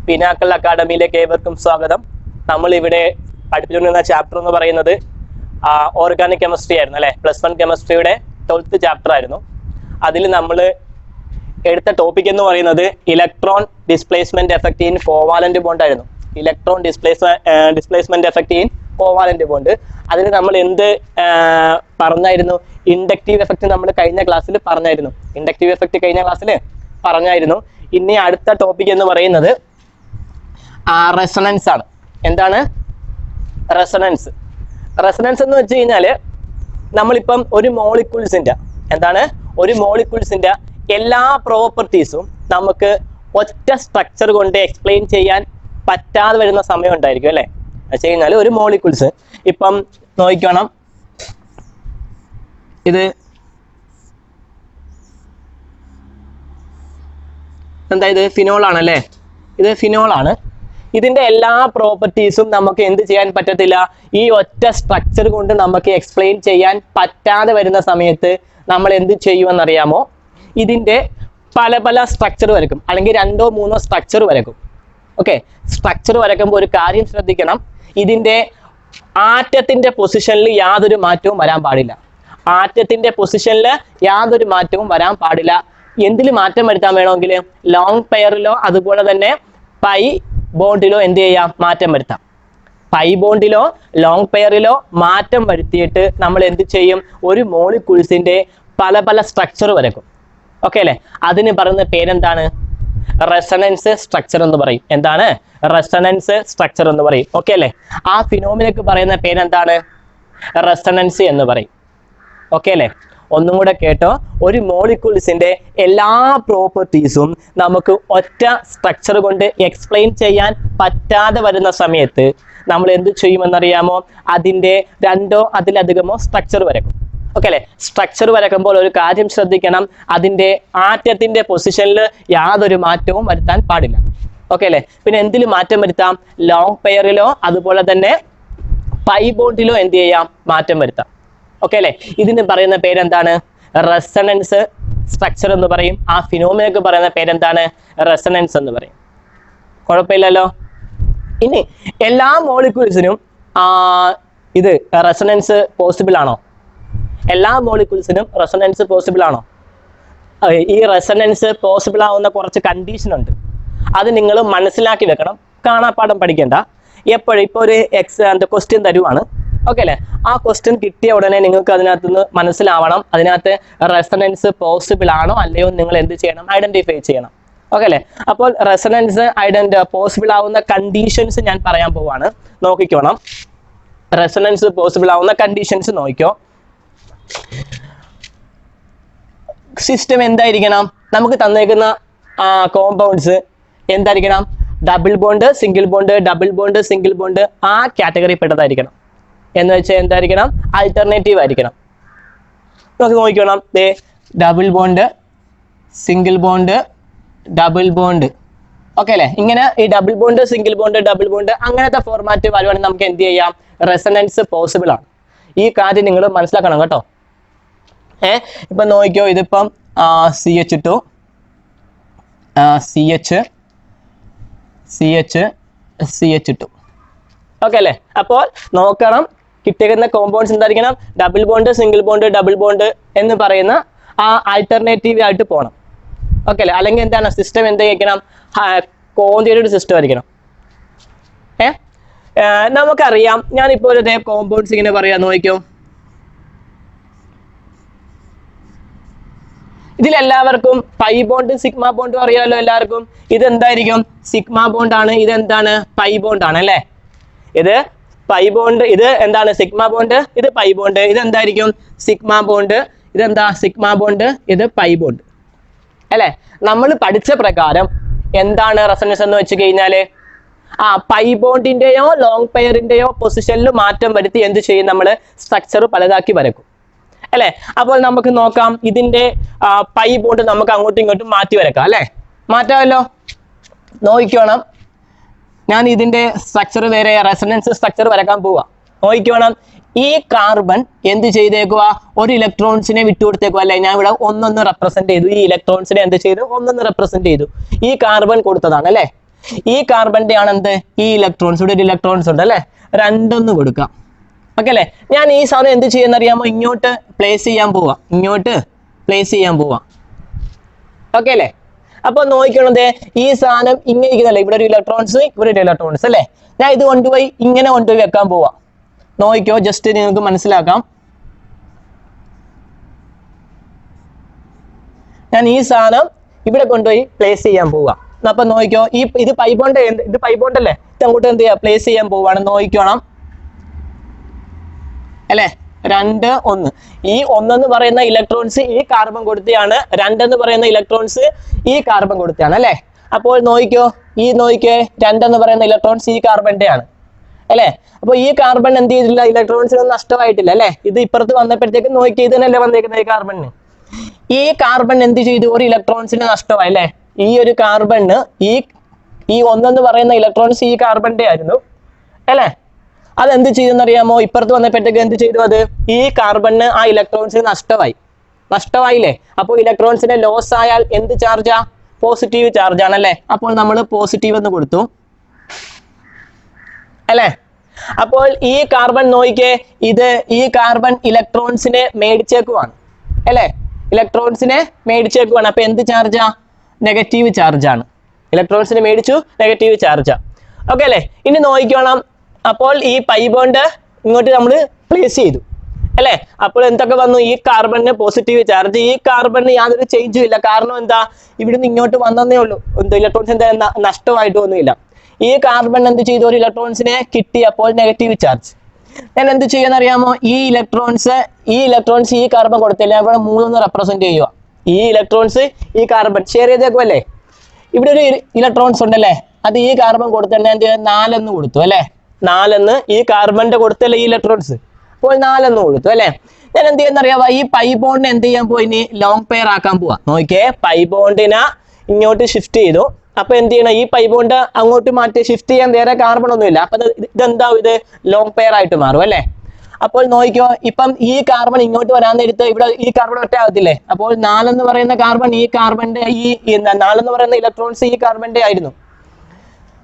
Pinnacle അക്കാഡമിയിലേക്ക് ഏവർക്കും സ്വാഗതം. നമ്മൾ ഇവിടെ പഠിപ്പിച്ചുകൊണ്ടിരുന്ന ചാപ്റ്റർ എന്ന് പറയുന്നത് ഓർഗാനിക് കെമിസ്ട്രി ആയിരുന്നു അല്ലെ. +1 കെമിസ്ട്രിയുടെ 12th ചാപ്റ്റർ ആയിരുന്നു. അതിൽ നമ്മൾ എടുത്ത ടോപ്പിക് എന്ന് പറയുന്നത് electron displacement effect in covalent bond ആയിരുന്നു. Electron displacement effect in covalent bond. അതിന് നമ്മൾ എന്ത് പറഞ്ഞായിരുന്നു? ഇൻഡക്റ്റീവ് എഫക്റ്റ് നമ്മൾ കഴിഞ്ഞ ക്ലാസ്സിൽ പറഞ്ഞായിരുന്നു. ഇൻഡക്റ്റീവ് എഫക്റ്റ് കഴിഞ്ഞ ക്ലാസ്സിൽ പറഞ്ഞായിരുന്നു. ഇനി അടുത്ത ടോപ്പിക് എന്ന് പറയുന്നത് റെസണൻസ് ആണ്. എന്താണ് റെസണൻസ്? റെസണൻസ് എന്ന് വെച്ച് കഴിഞ്ഞാൽ നമ്മളിപ്പം ഒരു മോളിക്യൂൾസിന്റെ എല്ലാ പ്രോപ്പർട്ടീസും നമുക്ക് ഒറ്റ സ്ട്രക്ചർ കൊണ്ട് എക്സ്പ്ലെയിൻ ചെയ്യാൻ പറ്റാതെ വരുന്ന സമയം ഉണ്ടായിരിക്കും അല്ലേ. വെച്ച് കഴിഞ്ഞാൽ ഒരു മോളിക്യൂൾസ് ഇപ്പം നോക്കണം, ഇത് എന്താ, ഇത് ഫിനോൾ ആണല്ലേ. ഇത് ഫിനോൾ ആണ്. ഇതിന്റെ എല്ലാ പ്രോപ്പർട്ടീസും നമുക്ക് എന്ത് ചെയ്യാൻ പറ്റത്തില്ല, ഈ ഒറ്റ സ്ട്രക്ചർ കൊണ്ട് നമുക്ക് എക്സ്പ്ലെയിൻ ചെയ്യാൻ പറ്റാതെ വരുന്ന സമയത്ത് നമ്മൾ എന്ത് ചെയ്യുമെന്നറിയാമോ? ഇതിന്റെ പല പല സ്ട്രക്ചർ വരക്കും, അല്ലെങ്കിൽ 2 or 3 സ്ട്രക്ചർ വരക്കും. ഓക്കെ, സ്ട്രക്ചർ വരക്കുമ്പോൾ ഒരു കാര്യം ശ്രദ്ധിക്കണം, ഇതിന്റെ ആറ്റത്തിന്റെ പൊസിഷനിൽ യാതൊരു മാറ്റവും വരാൻ പാടില്ല. ആറ്റത്തിന്റെ പൊസിഷനിൽ യാതൊരു മാറ്റവും വരാൻ പാടില്ല. എന്തിൽ മാറ്റം വരുത്താൻ വേണമെങ്കിൽ ലോങ് പെയറിലോ അതുപോലെ തന്നെ പൈ ബോണ്ടിലോ എന്ത് ചെയ്യാം? മാറ്റം വരുത്താം. പൈ ബോണ്ടിലോ ലോങ് പെയറിലോ മാറ്റം വരുത്തിയിട്ട് നമ്മൾ എന്ത് ചെയ്യും? ഒരു മോളിക്യൂൾസിന്റെ പല പല സ്ട്രക്ചർ വരക്കും. ഓക്കെ അല്ലേ? അതിന് പറയുന്ന പേരെന്താണ്? റെസണൻസ് സ്ട്രക്ചർ എന്ന് പറയും. എന്താണ്? റെസണൻസ് സ്ട്രക്ചർ എന്ന് പറയും. ഓക്കെ അല്ലേ? ആ ഫിനോമിനക്ക് പറയുന്ന പേരെന്താണ്? റെസണൻസ് എന്ന് പറയും. ഓക്കെ അല്ലേ? ഒന്നും കൂടെ കേട്ടോ, ഒരു മോളിക്യൂൾസിന്റെ എല്ലാ പ്രോപ്പർട്ടീസും നമുക്ക് ഒറ്റ സ്ട്രക്ചർ കൊണ്ട് എക്സ്പ്ലെയിൻ ചെയ്യാൻ പറ്റാതെ വരുന്ന സമയത്ത് നമ്മൾ എന്ത് ചെയ്യുമെന്നറിയാമോ? അതിന്റെ 2 or അതിലധികമോ സ്ട്രക്ചർ വരക്കും. ഓക്കെ അല്ലേ? സ്ട്രക്ചർ വരക്കുമ്പോൾ ഒരു കാര്യം ശ്രദ്ധിക്കണം, അതിന്റെ ആറ്റത്തിന്റെ പൊസിഷനിൽ യാതൊരു മാറ്റവും വരുത്താൻ പാടില്ല. ഓക്കെ അല്ലേ? പിന്നെ എന്തിൽ മാറ്റം വരുത്താം? ലോങ് പെയറിലോ അതുപോലെ തന്നെ പൈ ബോണ്ടിലോ എന്ത് ചെയ്യാം? മാറ്റം വരുത്താം. ഓക്കെ അല്ലേ? ഇതിന് പറയുന്ന പേരെന്താണ്? റെസണൻസ് സ്ട്രക്ചർ എന്ന് പറയും. ആ ഫിനോമിനക്ക് പറയുന്ന പേരെന്താണ്? റെസണൻസ് എന്ന് പറയും. കുഴപ്പമില്ലല്ലോ. ഇനി എല്ലാ മോളിക്യൂൾസിനും ഇത് റെസണൻസ് പോസിബിൾ ആണോ? എല്ലാ മോളിക്യൂൾസിനും റെസണൻസ് പോസിബിൾ ആണോ? ഈ റെസണൻസ് പോസിബിൾ ആവുന്ന കുറച്ച് കണ്ടീഷൻ ഉണ്ട്. അത് നിങ്ങൾ മനസ്സിലാക്കി വെക്കണം. കാണാപ്പാഠം പഠിക്കേണ്ട. എപ്പോഴും ഇപ്പോൾ ഒരു ക്വസ്റ്റ്യൻ തരുവാണ്. ഓക്കെ അല്ലേ? ആ ക്വസ്റ്റ്യൻ കിട്ടിയ ഉടനെ നിങ്ങൾക്ക് അതിനകത്ത് നിന്ന് മനസ്സിലാവണം, അതിനകത്ത് റെസണൻസ് പോസിബിൾ ആണോ അല്ലയോ നിങ്ങൾ എന്ത് ചെയ്യണം? ഐഡന്റിഫൈ ചെയ്യണം. ഓക്കെ അല്ലേ? അപ്പോൾ റെസണൻസ് പോസിബിൾ ആവുന്ന കണ്ടീഷൻസ് ഞാൻ പറയാൻ പോവാണ്. നോക്കിക്കോണം. റെസണൻസ് പോസിബിൾ ആവുന്ന കണ്ടീഷൻസ് നോക്കിക്കോ. സിസ്റ്റം എന്തായിരിക്കണം? നമുക്ക് തന്നേക്കുന്ന കോമ്പൗണ്ട്സ് എന്തായിരിക്കണം? Double bond, single bond, double bond, single bond, ആ കാറ്റഗറി പെട്ടതായിരിക്കണം. എന്ന് വെച്ചാൽ എന്തായിരിക്കണം? ആൾട്ടർനേറ്റീവ് ആയിരിക്കണം. നമുക്ക് നോക്കിക്കണം, double bond, single bond, double bond. Okay അല്ലേ? ഇങ്ങനെ ഈ double bond, single bond, double bond അങ്ങനത്തെ ഫോർമാറ്റ് വരുവാണെങ്കിൽ നമുക്ക് എന്ത് ചെയ്യാം? റെസണൻസ് പോസിബിൾ ആണ്. ഈ കാര്യം നിങ്ങൾ മനസ്സിലാക്കണം കേട്ടോ. ഇപ്പൊ നോക്കിക്കോ, ഇതിപ്പം CH2 CH2. ഓക്കെ അല്ലേ? അപ്പോൾ നോക്കണം, കിട്ടിയിരിക്കുന്ന കോമ്പൗണ്ട്സ് എന്തായിരിക്കണം? Double bond, single bond, double bond എന്ന് പറയുന്ന ആ ആൾട്ടർനേറ്റീവ് ആയിട്ട് പോകണം. ഓക്കെ അല്ലേ? അല്ലെങ്കിൽ എന്താണ് സിസ്റ്റം എന്തായിരിക്കണം? കോൺജുഗേറ്റഡ് സിസ്റ്റം ആയിരിക്കണം. നമുക്കറിയാം, ഞാനിപ്പോൾ ഒരു കോമ്പൗണ്ട്സ് ഇങ്ങനെ പറയാം, നോക്കിക്കോ. ഇതിലെല്ലാവർക്കും പൈ ബോണ്ട്, സിഗ്മ ബോണ്ടും അറിയാമല്ലോ എല്ലാവർക്കും. ഇത് എന്തായിരിക്കും? സിഗ്മ ബോണ്ട് ആണ്. ഇതെന്താണ്? പൈ ബോണ്ട് ആണ് അല്ലേ? ഇത് പൈ ബോണ്ട്, ഇത് എന്താണ്? സിഗ്മ ബോണ്ട്, ഇത് പൈ ബോണ്ട്. ഇതെന്തായിരിക്കും? Sigma bond. ഇതെന്താ? Sigma bond. ഇത് പൈ ബോണ്ട് അല്ലേ? നമ്മൾ പഠിച്ച പ്രകാരം എന്താണ് റെസണൻസ് എന്ന് വെച്ച് കഴിഞ്ഞാല് പൈ ബോണ്ടിന്റെയോ ലോങ് പെയറിന്റെയോ പൊസിഷനിൽ മാറ്റം വരുത്തി എന്ത് ചെയ്യും? നമ്മൾ സ്ട്രക്ചർ പലതാക്കി വരക്കും അല്ലെ? അപ്പോൾ നമുക്ക് നോക്കാം, ഇതിന്റെ പൈ ബോണ്ട് നമുക്ക് അങ്ങോട്ടും ഇങ്ങോട്ടും മാറ്റി വരക്കാം അല്ലെ? മാറ്റാമല്ലോ. നോക്കിക്കോണം, ഞാൻ ഇതിന്റെ സ്ട്രക്ചർ വേറെ റെസണൻസ് സ്ട്രക്ചർ വരക്കാൻ പോവാ. നോക്കിക്കോണം, ഈ കാർബൺ എന്ത് ചെയ്തേക്കുക? ഒരു ഇലക്ട്രോൺസിനെ വിട്ടുകൊടുത്തേക്കുക അല്ലെ? ഞാൻ ഇവിടെ ഒന്നൊന്ന് റെപ്രസെന്റ് ചെയ്തു. ഈ ഇലക്ട്രോൺസിനെ എന്ത് ചെയ്തു? ഒന്നൊന്ന് റെപ്രസെന്റ് ചെയ്തു. ഈ കാർബൺ കൊടുത്തതാണ് അല്ലെ? ഈ കാർബണിന്റെ ആണ് എന്ത് ഈ ഇലക്ട്രോൺസ്, ഇവിടെ ഒരു ഇലക്ട്രോൺസ് ഉണ്ട് അല്ലേ, രണ്ടൊന്ന് കൊടുക്കാം. ഓക്കെ അല്ലേ. ഞാൻ ഈ സാധനം എന്ത് ചെയ്യുന്ന അറിയാമോ, ഇങ്ങോട്ട് പ്ലേസ് ചെയ്യാൻ പോവാ, ഇങ്ങോട്ട് പ്ലേസ് ചെയ്യാൻ പോവാ. ഓക്കെ അല്ലേ. അപ്പൊ നോക്കണത് ഈ സാധനം ഇങ്ങനെ ഇരിക്കുന്നല്ലേ, ഇവിടെ ഒരു ഇലക്ട്രോൺസ് ഇവിടെ ഒരു ഇലക്ട്രോൺസ് അല്ലേ. ഞാൻ ഇത് കൊണ്ടുപോയി ഇങ്ങനെ കൊണ്ടുപോയി വെക്കാൻ പോവാ. നോക്കിക്കോ, ജസ്റ്റ് നിങ്ങൾക്ക് മനസ്സിലാക്കാം. ഞാൻ ഈ സാധനം ഇവിടെ കൊണ്ടുപോയി പ്ലേസ് ചെയ്യാൻ പോവാ. അപ്പൊ നോക്കിക്കോ, ഇത് പൈബോണ്ട്, ഇത് പൈബോണ്ടല്ലേ, ഇത് അങ്ങോട്ട് എന്ത് ചെയ്യാ, പ്ലേസ് ചെയ്യാൻ പോവാണ്. നോക്കിക്കോണം അല്ലേ, 2 1. ഈ 1 എന്ന് പറയുന്ന ഇലക്ട്രോൺസ് ഈ കാർബൺ കൊടുത്തതാണ്, 2 എന്ന് പറയുന്ന ഇലക്ട്രോൺസ് ഈ കാർബൺ കൊടുത്തതാണ് അല്ലേ. അപ്പോൾ നോക്കിക്കോ, ഈ നോക്കിക്കേ 2 എന്ന് പറയുന്ന ഇലക്ട്രോൺസ് ഈ കാർബണിന്റെ ആണ് അല്ലേ. അപ്പൊ ഈ കാർബൺ എന്ത് ചെയ്തിട്ടില്ല, ഇലക്ട്രോൺസിനൊന്നും നഷ്ടമായിട്ടില്ല അല്ലേ. ഇത് ഇപ്പുറത്ത് വന്നപ്പോഴത്തേക്ക് നോക്കി ഇത് തന്നെയല്ലേ വന്നേക്കുന്നത് ഈ കാർബണിന്. ഈ കാർബൺ എന്ത് ചെയ്തു, ഒരു ഇലക്ട്രോൺസിന് നഷ്ടമായി അല്ലേ. ഈ ഒരു കാർബണ് ഈ 1 എന്ന് പറയുന്ന ഇലക്ട്രോൺസ് ഈ കാർബണിന്റെ ആയിരുന്നു അല്ലേ. അതെന്ത് ചെയ്തെന്നറിയാമോ, ഇപ്പുറത്ത് വന്നപ്പോഴത്തേക്ക് എന്ത് ചെയ്തു, അത് ഈ കാർബണിന് ആ ഇലക്ട്രോൺസിന് നഷ്ടമായില്ലേ. അപ്പോൾ ഇലക്ട്രോൺസിന്റെ ലോസ് ആയാൽ എന്ത് ചാർജാ, പോസിറ്റീവ് ചാർജ് ആണല്ലേ. അപ്പോൾ നമ്മൾ പോസിറ്റീവ് എന്ന് കൊടുത്തു അല്ലേ. അപ്പോൾ ഈ കാർബൺ നോക്കിക്കേ, ഈ കാർബൺ ഇലക്ട്രോൺസിനെ മേടിച്ചേക്കുവാണ് അല്ലേ, ഇലക്ട്രോൺസിനെ മേടിച്ചേക്കുവാണ്. അപ്പൊ എന്ത് ചാർജാ, നെഗറ്റീവ് ചാർജാണ്. ഇലക്ട്രോൺസിനെ മേടിച്ചു, നെഗറ്റീവ് ചാർജാ. ഓക്കെ അല്ലേ. ഇനി നോക്കിക്കോണം, അപ്പോൾ ഈ പൈ ബോണ്ട് ഇങ്ങോട്ട് നമ്മൾ പ്ലേസ് ചെയ്തു അല്ലേ. അപ്പോൾ എന്തൊക്കെ വന്നു, ഈ കാർബണിന് പോസിറ്റീവ് ചാർജ്, ഈ കാർബണിന് യാതൊരു ചേഞ്ചും ഇല്ല. കാരണം എന്താ, ഇവിടുന്ന് ഇങ്ങോട്ട് വന്നേ ഉള്ളൂ, എന്താ ഇലക്ട്രോൺസ് എന്താ നഷ്ടമായിട്ടൊന്നുമില്ല. ഈ കാർബൺ എന്ത് ചെയ്തു, ഒരു ഇലക്ട്രോൺസിനെ കിട്ടി, അപ്പോൾ നെഗറ്റീവ് ചാർജ്. ഞാൻ എന്ത് ചെയ്യാന്നറിയാമോ, ഈ ഇലക്ട്രോൺസ് ഈ കാർബൺ കൊടുത്തില്ല, ഇവിടെ 3 റെപ്രസെന്റ് ചെയ്യുക. ഈ ഇലക്ട്രോൺസ് ഈ കാർബൺ ഷെയർ ചെയ്തേക്കുമല്ലേ. ഇവിടെ ഒരു ഇലക്ട്രോൺസ് ഉണ്ടല്ലേ, അത് ഈ കാർബൺ കൊടുത്തന്നെ 4 എന്ന് കൊടുത്തു അല്ലേ. 4 എന്ന് ഈ കാർബണിന്റെ കൊടുത്തല്ലേ ഈ ഇലക്ട്രോൺസ്, അപ്പോൾ 4 എന്ന് കൊടുത്തു അല്ലേ. ഞാൻ എന്ത് ചെയ്യുന്നറിയാവാ, ഈ പൈ ബോണ്ടിനെ എന്ത് ചെയ്യാൻ പോയി, ഇനി ലോങ് പെയർ ആക്കാൻ പോവാ. നോക്കിയേ, പൈ ബോണ്ടിനെ ഇങ്ങോട്ട് ഷിഫ്റ്റ് ചെയ്തു. അപ്പൊ എന്ത് ചെയ്യണം, ഈ പൈ ബോണ്ട് അങ്ങോട്ട് മാറ്റി ഷിഫ്റ്റ് ചെയ്യാൻ വേറെ കാർബൺ ഒന്നും ഇല്ല. അപ്പൊ ഇതെന്താവും, ഇത് ലോങ് പെയർ ആയിട്ട് മാറും അല്ലേ. അപ്പോൾ നോക്കിക്കോ, ഇപ്പം ഈ കാർബൺ ഇങ്ങോട്ട് വരാൻ നേരത്ത് ഇവിടെ ഈ കാർബൺ ഒറ്റ ആകത്തില്ലേ. അപ്പോൾ 4 എന്ന് പറയുന്ന കാർബൺ ഈ കാർബണിന്റെ 4 എന്ന് പറയുന്ന ഇലക്ട്രോൺസ് ഈ കാർബണിന്റെ ആയിരുന്നു.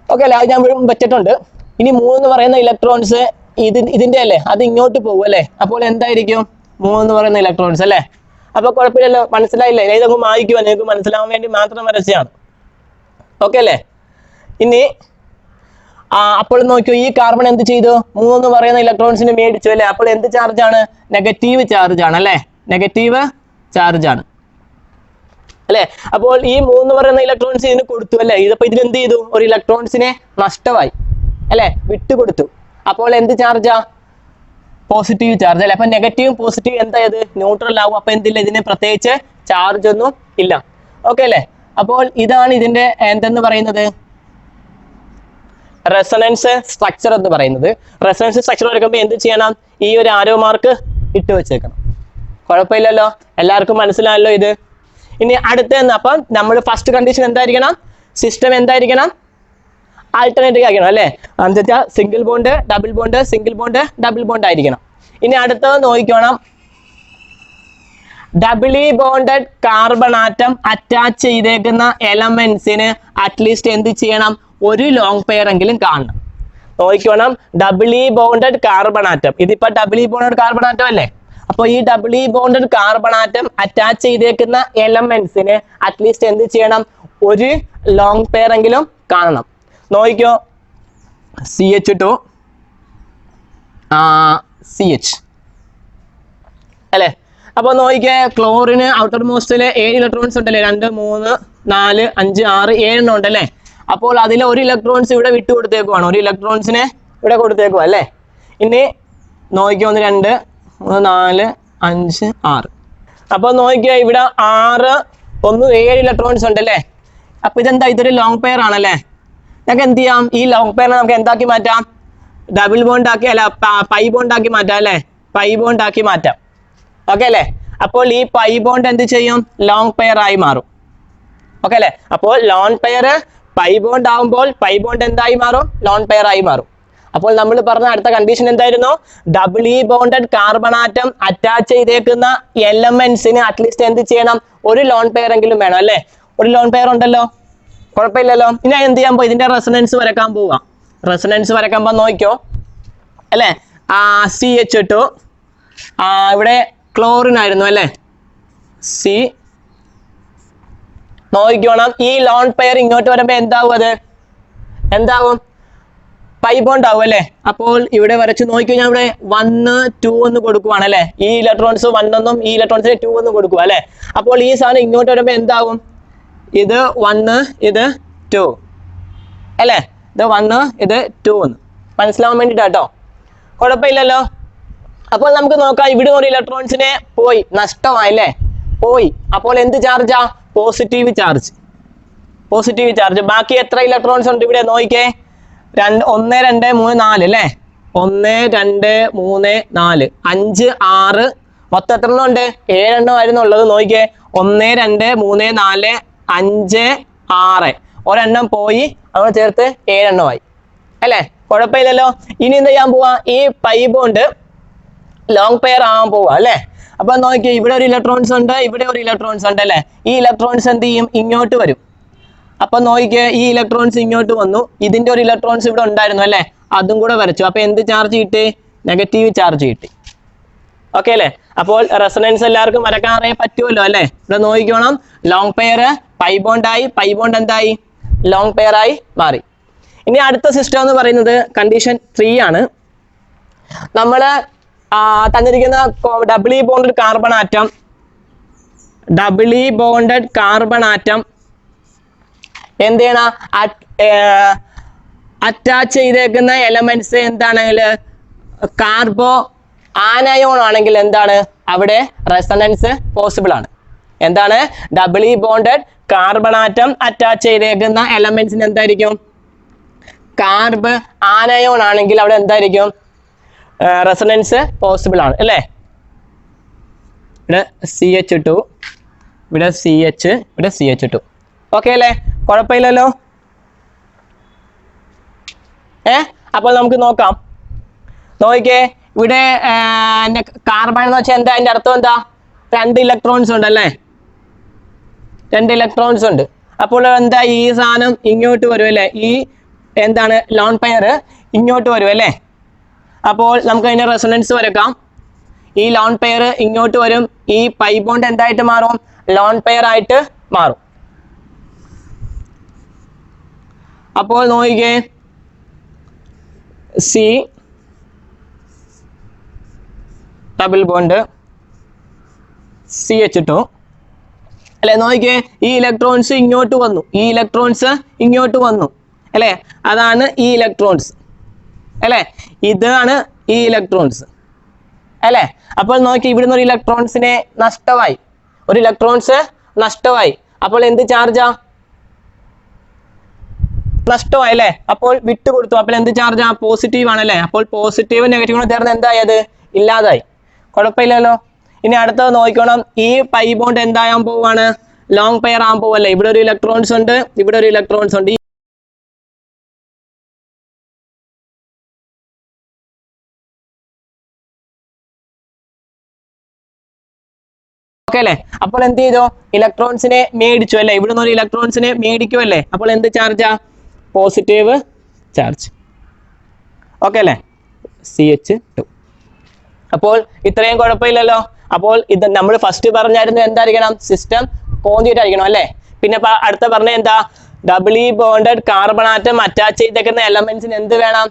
ഓക്കെ അല്ലേ, അത് ഞാൻ വെച്ചിട്ടുണ്ട്. ഇനി 3 എന്ന് പറയുന്ന ഇലക്ട്രോൺസ് ഇതിന്റെ അല്ലേ, അത് ഇങ്ങോട്ട് പോകും അല്ലേ. അപ്പോൾ എന്തായിരിക്കും 3 എന്ന് പറയുന്ന ഇലക്ട്രോൺസ് അല്ലേ. അപ്പൊ കുഴപ്പമില്ലല്ലോ, മനസ്സിലായില്ലേ. ഇതൊക്കെ വായിക്കുവാ, നിങ്ങൾക്ക് മനസ്സിലാവാൻ വേണ്ടി മാത്രം വരച്ചാണ്. ഓക്കെ അല്ലേ. ഇനി അപ്പോൾ നോക്കിയോ, ഈ കാർബൺ എന്ത് ചെയ്തു, 3 എന്ന് പറയുന്ന ഇലക്ട്രോൺസിന് മേടിച്ചു അല്ലേ. അപ്പോൾ എന്ത് ചാർജാണ്, നെഗറ്റീവ് ചാർജ് ആണ് അല്ലേ, നെഗറ്റീവ് ചാർജ് ആണ് അല്ലേ. അപ്പോൾ ഈ 3 എന്ന് പറയുന്ന ഇലക്ട്രോൺസ് ഇതിന് കൊടുത്തു അല്ലേ. ഇതിപ്പോ ഇതിനെന്ത് ചെയ്തു, ഒരു ഇലക്ട്രോൺസിനെ നഷ്ടമായി അല്ലെ, വിട്ടുകൊടുത്തു. അപ്പോൾ എന്ത് ചാർജാ, പോസിറ്റീവ് ചാർജ് അല്ലെ. അപ്പൊ നെഗറ്റീവും പോസിറ്റീവ് എന്തായത്, ന്യൂട്രൽ ആവും. അപ്പൊ എന്തില്ല, ഇതിന് പ്രത്യേകിച്ച് ചാർജ് ഒന്നും ഇല്ല. ഓക്കെ അല്ലേ. അപ്പോൾ ഇതാണ് ഇതിന്റെ എന്തെന്ന് പറയുന്നത്, റെസൊണൻസ് സ്ട്രക്ചർ എന്ന് പറയുന്നത്. റെസൊണൻസ് സ്ട്രക്ചർ എടുക്കുമ്പോൾ എന്ത് ചെയ്യണം, ഈ ഒരു ആരോ മാർക്ക് ഇട്ട് വെച്ചേക്കണം. കുഴപ്പമില്ലല്ലോ, എല്ലാവർക്കും മനസ്സിലായല്ലോ ഇത്. ഇനി അടുത്ത അപ്പം നമ്മൾ ഫസ്റ്റ് കണ്ടീഷൻ എന്തായിരിക്കണം, സിസ്റ്റം എന്തായിരിക്കണം, ആൾട്ടർനേറ്റീവ് ആയിരിക്കണം അല്ലേ. എന്ന് വെച്ചാൽ single bond double bond single bond double bond ആയിരിക്കണം. ഇനി അടുത്തത് നോക്കിക്കോണം, ഡബിളി ബോണ്ടഡ് കാർബൺ ആറ്റം അറ്റാച്ച് ചെയ്തേക്കുന്ന എലമെന്റ്സിന് അറ്റ്ലീസ്റ്റ് എന്ത് ചെയ്യണം, ഒരു ലോങ് പെയർ എങ്കിലും കാണണം. നോക്കിക്കോണം, ഡബിളി ബോണ്ടഡ് കാർബൺ ആറ്റം, ഇതിപ്പോ ഡബിളി ബോണ്ടഡ് കാർബൺ ആറ്റം അല്ലേ. അപ്പൊ ഈ ഡബിളി ബോണ്ടഡ് കാർബൺ ആറ്റം അറ്റാച്ച് ചെയ്തേക്കുന്ന എലമെന്റ്സിന് അറ്റ്ലീസ്റ്റ് എന്ത് ചെയ്യണം, ഒരു ലോങ് പെയർ എങ്കിലും കാണണം. നോക്കിക്കോ, CH2 CH അല്ലേ. അപ്പൊ നോക്കിക്കേ, ക്ലോറിന് ഔട്ടർ മോസ്റ്റില് 7 ഇലക്ട്രോൺസ് ഉണ്ടല്ലേ, 2 3 4 5 6 7 ഉണ്ടല്ലേ. അപ്പോൾ അതിൽ ഒരു ഇലക്ട്രോൺസ് ഇവിടെ വിട്ടു കൊടുത്തേക്കുവാണ്, ഒരു ഇലക്ട്രോൺസിനെ ഇവിടെ കൊടുത്തേക്കുവാ അല്ലേ. ഇനി നോക്കിക്കോ, 1 2 3 4 5 6. അപ്പൊ നോക്കിക്കോ, ഇവിടെ 6 1 7 ഇലക്ട്രോൺസ് ഉണ്ടല്ലേ. അപ്പൊ ഇതെന്താ, ഇതൊരു ലോങ് പെയർ ആണല്ലേ. നമുക്ക് എന്ത് ചെയ്യാം, ഈ ലോങ് പെയറിനെ നമുക്ക് എന്താക്കി മാറ്റാം, ഡബിൾ ബോണ്ട് ആക്കി അല്ല പൈ ബോണ്ട് ആക്കി മാറ്റാം അല്ലേ, പൈ ബോണ്ട് ആക്കി മാറ്റാം. ഓക്കെ അല്ലേ. അപ്പോൾ ഈ പൈ ബോണ്ട് എന്ത് ചെയ്യും, ലോങ് പെയർ ആയി മാറും. ഓക്കെ അല്ലേ. അപ്പോൾ ലോൺ പെയർ പൈ ബോണ്ട് ആവുമ്പോൾ പൈ ബോണ്ട് എന്തായി മാറും, ലോൺ പെയർ ആയി മാറും. അപ്പോൾ നമ്മൾ പറഞ്ഞ അടുത്ത കണ്ടീഷൻ എന്തായിരുന്നു, ഡബിളി ബോണ്ടഡ് കാർബൺ ആറ്റം അറ്റാച്ച് ചെയ്തേക്കുന്ന എലമെന്റ്സിന് അറ്റ്ലീസ്റ്റ് എന്ത് ചെയ്യണം, ഒരു ലോൺ പെയർ എങ്കിലും വേണം അല്ലേ. ഒരു ലോൺ പെയർ ഉണ്ടല്ലോ, കുഴപ്പമില്ലല്ലോ. ഇനി എന്ത് ചെയ്യാൻ പോയി, ഇതിന്റെ റെസൊണൻസ് വരക്കാൻ പോവാം. റെസൊണൻസ് വരക്കുമ്പോ നോക്കിക്കോ അല്ലേ. CH2 ഇവിടെ ക്ലോറിൻ ആയിരുന്നു അല്ലേ. സി നോക്കിക്കോണം. ഈ ലോൺ പെയർ ഇങ്ങോട്ട് വരുമ്പോ എന്താവും, അത് എന്താവും, പൈ ബോണ്ട് ആവും അല്ലേ. അപ്പോൾ ഇവിടെ വരച്ച് നോക്കിക്കഴിഞ്ഞാൽ ഇവിടെ 1 2 എന്ന് കൊടുക്കുവാണ് അല്ലേ. ഈ ഇലക്ട്രോൺസ് 1 എന്നും ഈ ഇലക്ട്രോൺസിന് 2 എന്നും കൊടുക്കുക അല്ലേ. അപ്പോൾ ഈ സാധനം ഇങ്ങോട്ട് വരുമ്പോ എന്താവും, ഇത് 1 ഇത് 2 അല്ലേ. ഇത് 1 ഇത് 2 എന്ന് മനസ്സിലാവാൻ വേണ്ടിട്ടാട്ടോ. കുഴപ്പമില്ലല്ലോ. അപ്പോൾ നമുക്ക് നോക്കാം, ഇവിടെ ഒരു ഇലക്ട്രോൺസിനെ പോയി, നഷ്ടമായില്ലേ, പോയി. അപ്പോൾ എന്ത് ചാർജാ, പോസിറ്റീവ് ചാർജ്. Positive charge. ബാക്കി എത്ര ഇലക്ട്രോൺസ് ഉണ്ട് ഇവിടെ നോക്കിക്കേ. 1 2 3 4 അല്ലേ. 1 2 3 4 5 6 മൊത്തം എത്ര എണ്ണം ഉണ്ട്, 7 എണ്ണം ആയിരുന്നു ഉള്ളത്. നോക്കിക്കേ 1 2 3 4 5 6 ഒരെണ്ണം പോയി, അവിടെ ചേർത്ത് 7 എണ്ണമായി അല്ലേ. കുഴപ്പമില്ലല്ലോ. ഇനി എന്ത് ചെയ്യാൻ പോവാ, ഈ പൈ ബോണ്ട് ലോങ് പെയർ ആവാൻ പോവാ അല്ലേ. അപ്പൊ നോക്കിയേ, ഇവിടെ ഒരു ഇലക്ട്രോൺസ് ഉണ്ട്, ഇവിടെ ഒരു ഇലക്ട്രോൺസ് ഉണ്ട് അല്ലേ. ഈ ഇലക്ട്രോൺസ് എന്ത് ചെയ്യും, ഇങ്ങോട്ട് വരും. അപ്പൊ നോക്കിയേ, ഈ ഇലക്ട്രോൺസ് ഇങ്ങോട്ട് വന്നു, ഇതിന്റെ ഒരു ഇലക്ട്രോൺസ് ഇവിടെ ഉണ്ടായിരുന്നു അല്ലേ, അതും കൂടെ വരച്ചു. അപ്പൊ എന്ത് ചാർജ് കിട്ടി, നെഗറ്റീവ് ചാർജ് കിട്ടി. ഓക്കെ അല്ലേ. അപ്പോൾ റെസൊണൻസ് എല്ലാവർക്കും വരക്കാൻ അറിയാൻ പറ്റുമല്ലോ അല്ലേ. ഇവിടെ നോക്കിക്കോണം, ലോങ് പെയർ പൈ ബോണ്ട് ആയി, പൈ ബോണ്ട് എന്തായി, ലോങ് പെയർ ആയി മാറി. ഇനി അടുത്ത സിസ്റ്റം എന്ന് പറയുന്നത് കണ്ടീഷൻ 3 ആണ്. നമ്മള് തന്നിരിക്കുന്ന ഡബിളി bonded carbon atom, ഡബിളി bonded carbon atom എന്ത് ചെയ്യണം, അറ്റാച്ച് ചെയ്തേക്കുന്ന എലമെന്റ്സ് എന്താണെങ്കിൽ കാർബോ ആനയോൺ ആണെങ്കിൽ എന്താണ്, അവിടെ റെസൊണൻസ് പോസിബിൾ ആണ്. എന്താണ്, ഡബിളി ബോണ്ടഡ് കാർബൺ ആറ്റം അറ്റാച്ച് ചെയ്തേക്കുന്ന എലമെന്റ്സിന് എന്തായിരിക്കും, കാർബ് ആനയോൺ ആണെങ്കിൽ അവിടെ എന്തായിരിക്കും, റെസൊണൻസ് പോസിബിൾ ആണ് അല്ലേ. ഇവിടെ CH2, ഇവിടെ CH, ഇവിടെ CH2. ഓക്കെ അല്ലേ, കുഴപ്പമില്ലല്ലോ. അപ്പോൾ നമുക്ക് നോക്കാം. നോക്കിക്കേ, ഇവിടെ കാർബൺ എന്ന് വെച്ചാൽ എന്താ, അതിന്റെ അർത്ഥം എന്താ, 2 ഇലക്ട്രോൺസ് ഉണ്ട് അല്ലേ, 2 ഇലക്ട്രോൺസ് ഉണ്ട്. അപ്പോൾ എന്താ, ഈ സാധനം ഇങ്ങോട്ട് വരും അല്ലേ, ഈ എന്താണ് ലോൺ പെയർ ഇങ്ങോട്ട് വരും അല്ലേ. അപ്പോൾ നമുക്ക് അതിന്റെ റെസൊണൻസ് വരക്കാം. ഈ ലോൺ പെയർ ഇങ്ങോട്ട് വരും, ഈ പൈ ബോണ്ട് എന്തായിട്ട് മാറും, ലോൺ പെയർ ആയിട്ട് മാറും. അപ്പോൾ നോക്കിക്കേ, C ഡബിൾ ബോണ്ട് CH2 അല്ലെ. നോക്കിക്കേ, ഈ ഇലക്ട്രോൺസ് ഇങ്ങോട്ട് വന്നു, ഈ ഇലക്ട്രോൺസ് ഇങ്ങോട്ട് വന്നു അല്ലെ, അതാണ് ഈ ഇലക്ട്രോൺസ് അല്ലെ, ഇതാണ് ഈ ഇലക്ട്രോൺസ് അല്ലെ. അപ്പോൾ നോക്കി, ഇവിടുന്ന് ഒരു ഇലക്ട്രോൺസിനെ നഷ്ടമായി, ഒരു ഇലക്ട്രോൺസ് നഷ്ടമായി. അപ്പോൾ എന്ത് ചാർജാ, നഷ്ടമായി അല്ലേ. അപ്പോൾ വിട്ടുകൊടുത്തു, അപ്പോൾ എന്ത് ചാർജാ, പോസിറ്റീവ് ആണല്ലേ. അപ്പോൾ പോസിറ്റീവ് നെഗറ്റീവ് കൂടെ ചേർന്ന് എന്തായത്, ഇല്ലാതായി. കുഴപ്പമില്ലല്ലോ. ഇനി അടുത്തത് നോക്കണം, ഈ പൈ ബോണ്ട് എന്തായാൻ പോവാണ്, ലോങ് പെയർ ആകാൻ പോവല്ലേ. ഇവിടെ ഒരു ഇലക്ട്രോൺസ് ഉണ്ട്, ഇവിടെ ഒരു ഇലക്ട്രോൺസ് ഉണ്ട്. ഓക്കെ അല്ലേ. അപ്പോൾ എന്ത് ചെയ്തു, ഇലക്ട്രോൺസിനെ മേടിച്ചു അല്ലേ, ഇവിടുന്ന് ഒരു ഇലക്ട്രോൺസിനെ മേടിക്കുമല്ലേ. അപ്പോൾ എന്ത് ചാർജാ, പോസിറ്റീവ് ചാർജ്. ഓക്കെ അല്ലേ, CH2. അപ്പോൾ ഇത്രയും കുഴപ്പമില്ലല്ലോ. അപ്പോൾ ഇത് നമ്മൾ ഫസ്റ്റ് പറഞ്ഞായിരുന്നു എന്തായിരിക്കണം, സിസ്റ്റം കോൺജുഗേറ്റ് ആയിരിക്കണം അല്ലേ. പിന്നെ അടുത്ത പറഞ്ഞ എന്താ, ഡബിളി ബോണ്ടഡ് കാർബൺ ആറ്റം അറ്റാച്ച് ചെയ്തേക്കുന്ന എലമെന്റ്സിന് എന്ത് വേണം,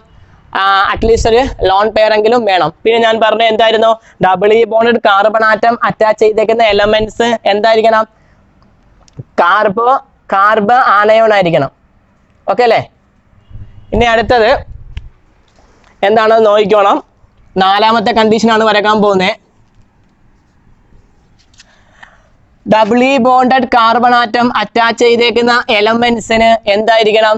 അറ്റ്ലീസ്റ്റ് ഒരു ലോൺ പെയർ എങ്കിലും വേണം. പിന്നെ ഞാൻ പറഞ്ഞ എന്തായിരുന്നു, ഡബിളി ബോണ്ടഡ് കാർബൺ ആറ്റം അറ്റാച്ച് ചെയ്തേക്കുന്ന എലമെന്റ്സ് എന്തായിരിക്കണം, കാർബ് ആനയോൺ ആയിരിക്കണം. ഓക്കെ അല്ലേ. ഇനി അടുത്തത് എന്താണെന്ന് നോക്കിക്കോണം. 4ാമത്തെ കണ്ടീഷനാണ് വരക്കാൻ പോകുന്നത്. ഡബിളി ബോണ്ടഡ് കാർബൺ ആറ്റം അറ്റാച്ച് ചെയ്തേക്കുന്ന എലമെന്റ്സിന് എന്തായിരിക്കണം,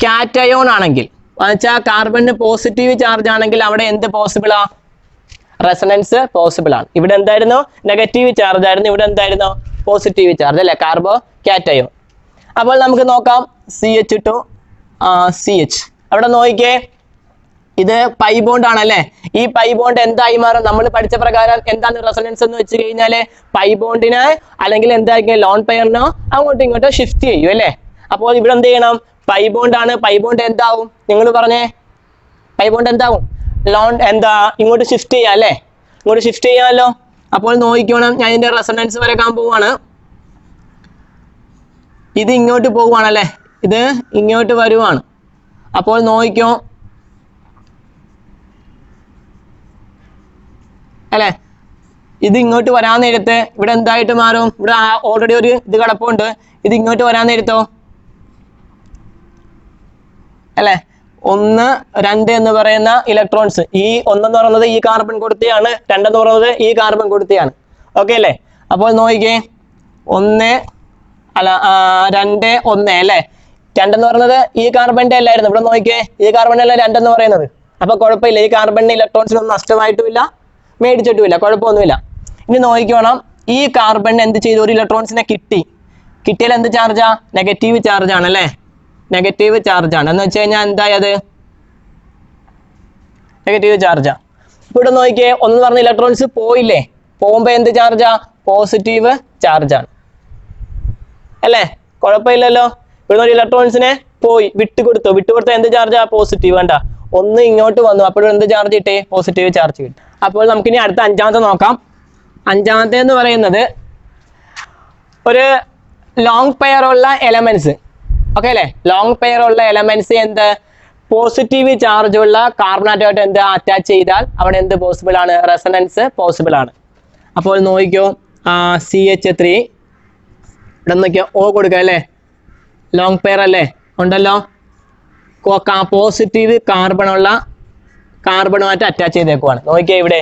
കാറ്റയോൺ ആണെങ്കിൽ, എന്നുവെച്ചാൽ കാർബണിന് പോസിറ്റീവ് ചാർജ് ആണെങ്കിൽ അവിടെ എന്ത് പോസിബിൾ ആ, റെസൊണൻസ് പോസിബിൾ ആണ്. ഇവിടെ എന്തായിരുന്നു, നെഗറ്റീവ് ചാർജ് ആയിരുന്നു, ഇവിടെ എന്തായിരുന്നു, പോസിറ്റീവ് ചാർജ് അല്ലെ, കാർബോ കാറ്റയോൺ. അപ്പോൾ നമുക്ക് നോക്കാം, CH2 CH. അവിടെ നോക്കിക്കേ, ഇത് പൈ ബോണ്ട് ആണല്ലേ. ഈ പൈ ബോണ്ട് എന്തായി മാറും? നമ്മൾ പഠിച്ച പ്രകാരം എന്താണ് റെസൊണൻസ് എന്ന് വെച്ച് കഴിഞ്ഞാല് പൈ ബോണ്ടിനെ അല്ലെങ്കിൽ എന്തായിരിക്കും ലോൺ പെയറിനോ അങ്ങോട്ടും ഇങ്ങോട്ടോ ഷിഫ്റ്റ് ചെയ്യും അല്ലേ. അപ്പോൾ ഇവിടെ എന്ത് ചെയ്യണം? പൈ ബോണ്ട് ആണ്. പൈ ബോണ്ട് എന്താവും? നിങ്ങൾ പറഞ്ഞേ, പൈ ബോണ്ട് എന്താവും? ലോൺ എന്താ ഇങ്ങോട്ട് ഷിഫ്റ്റ് ചെയ്യാം അല്ലേ, ഇങ്ങോട്ട് ഷിഫ്റ്റ് ചെയ്യാമല്ലോ. അപ്പോൾ നോക്കിക്കോണം, ഞാൻ ഇതിന്റെ റെസൊണൻസ് വരക്കാൻ പോവാണ്. ഇത് ഇങ്ങോട്ട് പോവുകയാണല്ലേ, ഇത് ഇങ്ങോട്ട് വരുവാണ്. അപ്പോൾ നോക്കിക്കോ അല്ലെ, ഇത് ഇങ്ങോട്ട് വരാൻ നേരത്ത് ഇവിടെ എന്തായിട്ട് മാറും? ഇവിടെ ഓൾറെഡി ഒരു ഇത് കിടപ്പുണ്ട്. ഇത് ഇങ്ങോട്ട് വരാൻ നേരത്തോ അല്ലെ, 1, 2 എന്ന് പറയുന്ന ഇലക്ട്രോൺസ്, ഈ 1 എന്ന് പറയുന്നത് ഈ കാർബൺ കൊടുത്തിയാണ്, 2 എന്ന് പറയുന്നത് ഈ കാർബൺ കൊടുത്തിയാണ്. ഓക്കെ അല്ലേ. അപ്പോൾ നോക്കിക്കേ 1 അല്ല 2, 1 അല്ലേ. 2 എന്ന് പറയുന്നത് ഈ കാർബണിന്റെ അല്ലായിരുന്നു. ഇവിടെ നോക്കിക്കേ, ഈ കാർബണിന്റെ അല്ല 2 എന്ന് പറയുന്നത്. അപ്പൊ കുഴപ്പമില്ല, ഈ കാർബണിന് ഇലക്ട്രോൺസിനൊന്നും നഷ്ടമായിട്ടുമില്ല, മേടിച്ചിട്ടുമില്ല, കുഴപ്പമൊന്നുമില്ല. ഇനി നോക്കിക്കോണം, ഈ കാർബണിന് എന്ത് ചെയ്തു? ഒരു ഇലക്ട്രോൺസിനെ കിട്ടിയാൽ എന്ത് ചാർജാ? നെഗറ്റീവ് ചാർജ് ആണ് അല്ലേ, നെഗറ്റീവ് ചാർജ് ആണ്. എന്ന് വെച്ച് കഴിഞ്ഞാൽ എന്തായത്? നെഗറ്റീവ് ചാർജാ. ഇവിടെ നോക്കിയേ, 1 പറഞ്ഞ ഇലക്ട്രോൺസ് പോയില്ലേ, പോകുമ്പോ എന്ത് ചാർജാ? പോസിറ്റീവ് ചാർജാണ് അല്ലേ, കുഴപ്പമില്ലല്ലോ. ഇവിടെ ഒരു ഇലക്ട്രോൺസിനെ പോയി വിട്ടുകൊടുത്ത എന്ത് ചാർജാ? പോസിറ്റീവ്. വേണ്ട, 1 ഇങ്ങോട്ട് വന്നു, അപ്പോൾ എന്ത് ചാർജ് കിട്ടേ? പോസിറ്റീവ് ചാർജ് കിട്ടും. അപ്പോൾ നമുക്കിനി അടുത്ത 5ാമത്തെ നോക്കാം. 5ാമത്തെ എന്ന് പറയുന്നത് ഒരു ലോങ് പെയർ ഉള്ള എലമെന്റ്സ്. ഓക്കെ അല്ലേ, ലോങ് പെയർ ഉള്ള എലമെന്റ്സ് എന്ത്? പോസിറ്റീവ് ചാർജ് ഉള്ള കാർബണാറ്റുമായിട്ട് എന്ത് അറ്റാച്ച് ചെയ്താൽ അവിടെ എന്ത് പോസിബിൾ ആണ്? റെസൊണൻസ് പോസിബിൾ ആണ്. അപ്പോൾ നോക്കിക്കോ, CH3 ഇവിടെ നോക്കിയോ, O കൊടുക്കുക അല്ലേ, ലോങ് പെയർ അല്ലേ, ഉണ്ടല്ലോ. പോസിറ്റീവ് കാർബണുള്ള കാർബണുമായിട്ട് അറ്റാച്ച് ചെയ്തേക്കുവാണ്. നോക്കിയേ ഇവിടെ.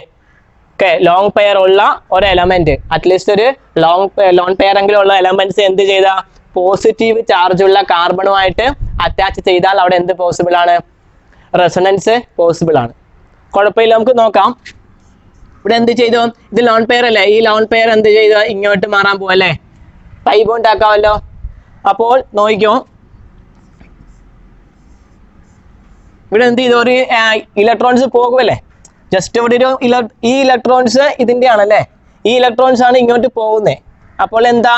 ഓക്കെ, ലോങ് പെയർ ഉള്ള ഒരു എലമെന്റ്, അറ്റ്ലീസ്റ്റ് ഒരു ലോങ് പെയർ എങ്കിലും ഉള്ള എലമെന്റ്സ് എന്ത് ചെയ്താ? പോസിറ്റീവ് ചാർജ് ഉള്ള കാർബണുമായിട്ട് അറ്റാച്ച് ചെയ്താൽ അവിടെ എന്ത് പോസിബിൾ ആണ്? റെസൊണൻസ് പോസിബിൾ ആണ്. കുഴപ്പമില്ല, നമുക്ക് നോക്കാം. ഇവിടെ എന്ത് ചെയ്തു? ഇത് ലോൺ പെയർ അല്ലേ, ഈ ലോൺ പെയർ എന്ത് ചെയ്തു? ഇങ്ങോട്ട് മാറാൻ പോവല്ലേ, പൈ ബോണ്ട് ആക്കാമല്ലോ. അപ്പോൾ നോക്കിക്കോ, ഇവിടെ എന്ത് ചെയ്തു? ഒരു ഇലക്ട്രോൺസ് പോകുമല്ലേ, ജസ്റ്റ് ഇവിടെ ഒരു ഈ ഇലക്ട്രോൺസ് ഇതിന്റെ ആണല്ലേ, ഈ ഇലക്ട്രോൺസ് ആണ് ഇങ്ങോട്ട് പോകുന്നത്. അപ്പോൾ എന്താ?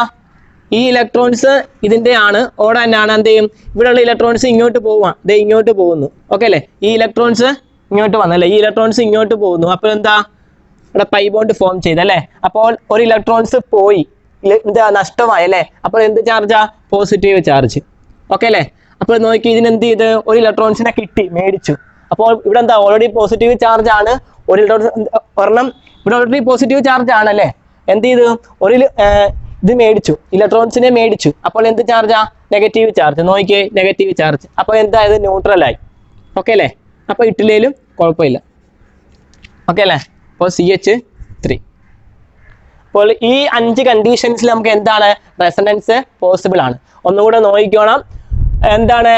ഈ ഇലക്ട്രോൺസ് ഇതിന്റെ ആണ്, ഓടെ തന്നെയാണ്. എന്ത് ചെയ്യും? ഇവിടെയുള്ള ഇലക്ട്രോൺസ് ഇങ്ങോട്ട് പോവാം, ഇത് ഇങ്ങോട്ട് പോകുന്നു. ഓക്കെ അല്ലേ, ഈ ഇലക്ട്രോൺസ് ഇങ്ങോട്ട് വന്നല്ലേ, ഈ ഇലക്ട്രോൺസ് ഇങ്ങോട്ട് പോകുന്നു. അപ്പോൾ എന്താ? ഇവിടെ പൈ ബോണ്ട് ഫോം ചെയ്തല്ലേ. അപ്പോൾ ഒരു ഇലക്ട്രോൺസ് പോയി, എന്താ നഷ്ടമായി അല്ലേ. അപ്പോൾ എന്ത് ചാർജാ? Positive charge. ഓക്കെ അല്ലേ. അപ്പോൾ നോക്കി, ഇതിനെന്ത് ചെയ്ത്? ഒരു ഇലക്ട്രോൺസിനെ കിട്ടി, മേടിച്ചു. അപ്പോൾ ഇവിടെ എന്താ? ഓൾറെഡി പോസിറ്റീവ് ചാർജ് ആണ്. ഒരു ഒരെണ്ണം ഇവിടെ ഓൾറെഡി പോസിറ്റീവ് ചാർജ് ആണല്ലേ. എന്ത് ചെയ്തു? ഒരു ഇത് മേടിച്ചു, ഇലക്ട്രോൺസിനെ മേടിച്ചു. അപ്പോൾ എന്ത് ചാർജാ? Negative charge. നോക്കിയേ, നെഗറ്റീവ് ചാർജ്. അപ്പോൾ എന്തായത്? ന്യൂട്രലായി. ഓക്കെ അല്ലേ. അപ്പോൾ ഇട്ടില്ലേലും കുഴപ്പമില്ല. ഓക്കെ അല്ലേ. അപ്പോൾ CH3. അപ്പോൾ ഈ 5 കണ്ടീഷൻസിൽ നമുക്ക് എന്താണ്? റെസൊണൻസ് പോസിബിൾ ആണ്. ഒന്നുകൂടെ നോക്കിക്കോണം. എന്താണ്?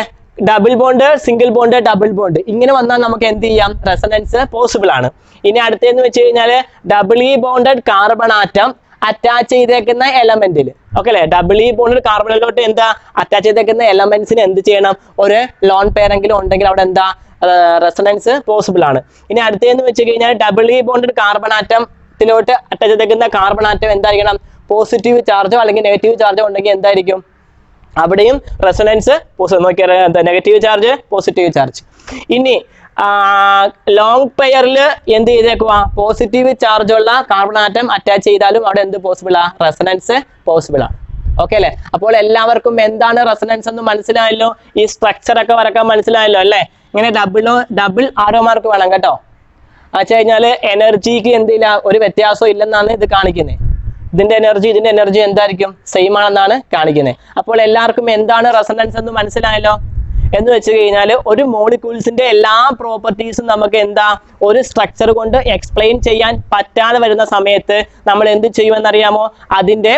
Double bond, single bond, double bond ഇങ്ങനെ വന്നാൽ നമുക്ക് എന്ത് ചെയ്യാം? റെസൊണൻസ് പോസിബിൾ ആണ്. ഇനി അടുത്തെന്ന് വെച്ച് കഴിഞ്ഞാല് ഡബിളി ബോണ്ടഡ് കാർബൺ ആറ്റം അറ്റാച്ച് ചെയ്തേക്കുന്ന എലമെന്റിൽ. ഓക്കെ അല്ലേ. ഡബിളി ബോണ്ടഡ് കാർബണിലോട്ട് എന്താ അറ്റാച്ച് ചെയ്തേക്കുന്ന എലമെന്റ്സിന് എന്ത് ചെയ്യണം? ഒരു ലോൺ പെയർ എങ്കിലും ഉണ്ടെങ്കിൽ അവിടെ എന്താ? റെസൊണൻസ് പോസിബിൾ ആണ്. ഇനി അടുത്തെന്ന് വെച്ച് കഴിഞ്ഞാൽ ഡബിളി ബോണ്ടഡ് കാർബൺ ആറ്റത്തിലോട്ട് അറ്റാച്ച് ചെയ്തേക്കുന്ന കാർബൺ ആറ്റം എന്തായിരിക്കണം? പോസിറ്റീവ് ചാർജോ അല്ലെങ്കിൽ നെഗറ്റീവ് ചാർജോ ഉണ്ടെങ്കിൽ എന്തായിരിക്കും? അവിടെയും റെസൊണൻസ് നോക്കിയാൽ നെഗറ്റീവ് ചാർജ്, പോസിറ്റീവ് ചാർജ്. ഇനി ലോങ് പെയറിൽ എന്ത് ചെയ്തേക്കുവാ? പോസിറ്റീവ് ചാർജ് ഉള്ള കാർബൺ ആറ്റം അറ്റാച്ച് ചെയ്താലും അവിടെ എന്ത് പോസിബിൾ ആ? റെസൊണൻസ് പോസിബിൾ ആണ്. ഓക്കെ അല്ലേ. അപ്പോൾ എല്ലാവർക്കും എന്താണ് റെസൊണൻസ് എന്ന് മനസ്സിലായല്ലോ. ഈ സ്ട്രക്ചർ ഒക്കെ വരക്കാൻ മനസ്സിലായല്ലോ അല്ലേ. ഇങ്ങനെ ഡബിൾ ആരോ മാർക്ക് വേണം കേട്ടോ. വെച്ച് കഴിഞ്ഞാൽ എനർജിക്ക് എന്തില്ല, ഒരു വ്യത്യാസവും ഇല്ലെന്നാണ് ഇത് കാണിക്കുന്നത്. ഇതിന്റെ എനർജി എന്തായിരിക്കും? സെയിം ആണെന്നാണ് കാണിക്കുന്നത്. അപ്പോൾ എല്ലാവർക്കും എന്താണ് റെസൊണൻസ് എന്ന് മനസ്സിലായല്ലോ. എന്ന് വെച്ച് കഴിഞ്ഞാൽ ഒരു മോളിക്യൂൾസിന്റെ എല്ലാ പ്രോപ്പർട്ടീസും നമുക്ക് എന്താ? ഒരു സ്ട്രക്ചർ കൊണ്ട് എക്സ്പ്ലെയിൻ ചെയ്യാൻ പറ്റാതെ വരുന്ന സമയത്ത് നമ്മൾ എന്ത് ചെയ്യുമെന്നറിയാമോ? അതിന്റെ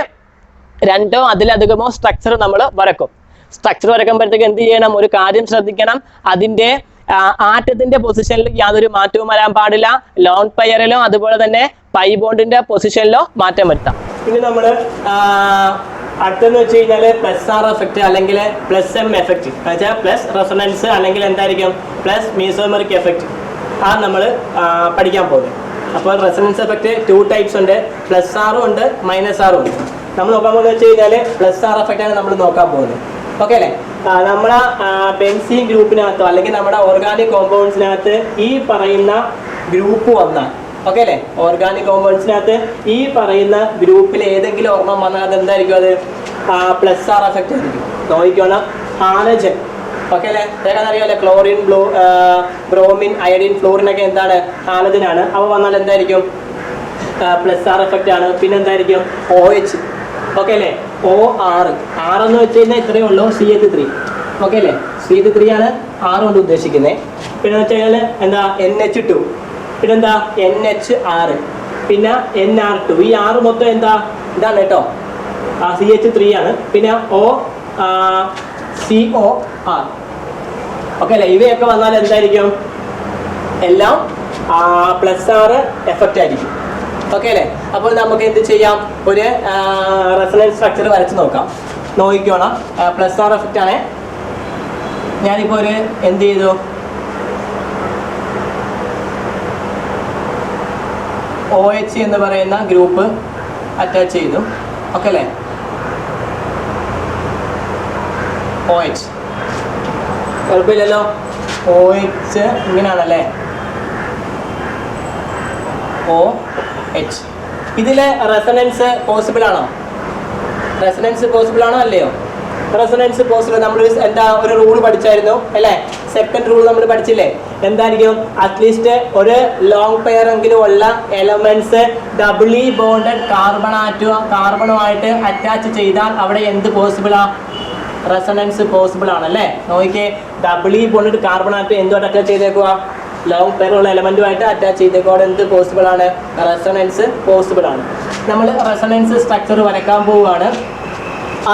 2ഓ അതിലധികമോ സ്ട്രക്ചർ നമ്മൾ വരക്കും. സ്ട്രക്ചർ വരക്കുമ്പോഴത്തേക്ക് എന്ത് ചെയ്യണം? ഒരു കാര്യം ശ്രദ്ധിക്കണം. അതിന്റെ ആറ്റത്തിന്റെ പൊസിഷനിൽ യാതൊരു മാറ്റവും വരാൻ പാടില്ല. ലോൺ പെയറിലോ അതുപോലെ തന്നെ പൈ ബോണ്ടിന്റെ പൊസിഷനിലോ മാറ്റം വരുത്താം. ഇനി നമ്മൾ അടുത്തെന്ന് വെച്ച് കഴിഞ്ഞാൽ +R എഫക്റ്റ് അല്ലെങ്കിൽ +M എഫക്റ്റ്, വെച്ചാൽ പ്ലസ് റെസൊണൻസ് അല്ലെങ്കിൽ എന്തായിരിക്കും? Plus mesomeric effect. ആണ് നമ്മൾ പഠിക്കാൻ പോകുന്നത്. അപ്പോൾ റെസൊണൻസ് എഫക്റ്റ് 2 ടൈപ്സ് ഉണ്ട്, +R ഉണ്ട് -R ഉണ്ട്. നമ്മൾ നോക്കാൻ പോകുന്നത് വെച്ച് കഴിഞ്ഞാൽ +R എഫക്റ്റ് ആണ് നമ്മൾ നോക്കാൻ പോകുന്നത്. ഓക്കെ അല്ലേ? നമ്മുടെ ബെൻസീൻ ഗ്രൂപ്പിനകത്തോ അല്ലെങ്കിൽ നമ്മുടെ ഓർഗാനിക് കോമ്പൗണ്ട്സിനകത്ത് ഈ പറയുന്ന ഗ്രൂപ്പ് വന്നാൽ, ഓക്കെ അല്ലേ, ഓർഗാനിക് കോമ്പൗണ്ട്സിനകത്ത് ഈ പറയുന്ന ഗ്രൂപ്പിൽ ഏതെങ്കിലും ഒരെണ്ണം വന്നാൽ അത് എന്തായിരിക്കും? അത് +R എഫക്റ്റ് ആയിരിക്കും. നോക്കിക്കോണം, ഹാലജൻ, ഓക്കെ അല്ലേ, ഏതാണെന്ന് അറിയാമല്ലേ, ക്ലോറിൻ, ബ്രോമിൻ, അയഡിൻ, ഫ്ലോറിൻ ഒക്കെ എന്താണ്? ഹാലജൻ ആണ്. അവ വന്നാൽ എന്തായിരിക്കും? +R എഫക്റ്റ് ആണ്. പിന്നെ എന്തായിരിക്കും? OH, ഓക്കെ അല്ലേ, OR. R എന്ന് വെച്ച് കഴിഞ്ഞാൽ ഇത്രയേ ഉള്ളൂ, CH3, ഓക്കെ അല്ലേ, CH3 ആണ് R കൊണ്ട് ഉദ്ദേശിക്കുന്നത്. പിന്നെ വെച്ച് കഴിഞ്ഞാൽ എന്താ? NH2, പിന്നെന്താ? NHR, പിന്നെ NR2. ഈ R മൊത്തം എന്താ? ഇതാണ് കേട്ടോ, CH3 ആണ്. പിന്നെ COR, ഓക്കെ അല്ലേ. ഇവയൊക്കെ വന്നാൽ എന്തായിരിക്കും? എല്ലാം +R എഫക്റ്റ് ആയിരിക്കും, ഓക്കെ അല്ലേ. അപ്പോൾ നമുക്ക് എന്ത് ചെയ്യാം? ഒരു റെസൊണൻസ് സ്ട്രക്ചർ വരച്ച് നോക്കാം. നോക്കിക്കോണം, +R എഫക്റ്റ് ആണ്. ഞാനിപ്പോൾ ഒരു എന്ത് ചെയ്തു? OH എന്ന് പറയുന്ന ഗ്രൂപ്പ് അറ്റാച്ച് ചെയ്തു, ഓക്കെ അല്ലേ. OH കുഴപ്പമില്ലല്ലോ. OH ഇങ്ങനെയാണല്ലേ, OH. ഇതിലെ റെസൊണൻസ് പോസിബിൾ ആണോ? റെസൊണൻസ് പോസിബിൾ ആണോ അല്ലയോ? Resonance possible. നമ്മൾ എന്താ ഒരു റൂൾ പഠിച്ചായിരുന്നു അല്ലേ? സെക്കൻഡ് റൂൾ നമ്മൾ പഠിച്ചില്ലേ? എന്തായിരിക്കും? അറ്റ്ലീസ്റ്റ് ഒരു ലോങ് പെയർ എങ്കിലും ഉള്ള എലമെന്റ്സ് ഡബിളി ബോണ്ടഡ് കാർബണുമായിട്ട് അറ്റാച്ച് ചെയ്താൽ അവിടെ എന്ത് പോസിബിളാ? റെസൊണൻസ് പോസിബിൾ ആണല്ലേ. നോക്കിക്കേ, ഡബിളി ബോണ്ടഡ് കാർബണായിട്ട് എന്തുമായിട്ട് അറ്റാച്ച് ചെയ്തേക്കുക? ലോങ് പെയർ ഉള്ള എലമെന്റുമായിട്ട് അറ്റാച്ച് ചെയ്തേക്കുക. അവിടെ എന്ത് പോസിബിൾ ആണ്? റെസൊണൻസ് പോസിബിൾ ആണ്. നമ്മൾ റെസൊണൻസ് സ്ട്രക്ചർ വരയ്ക്കാൻ പോവുകയാണ്.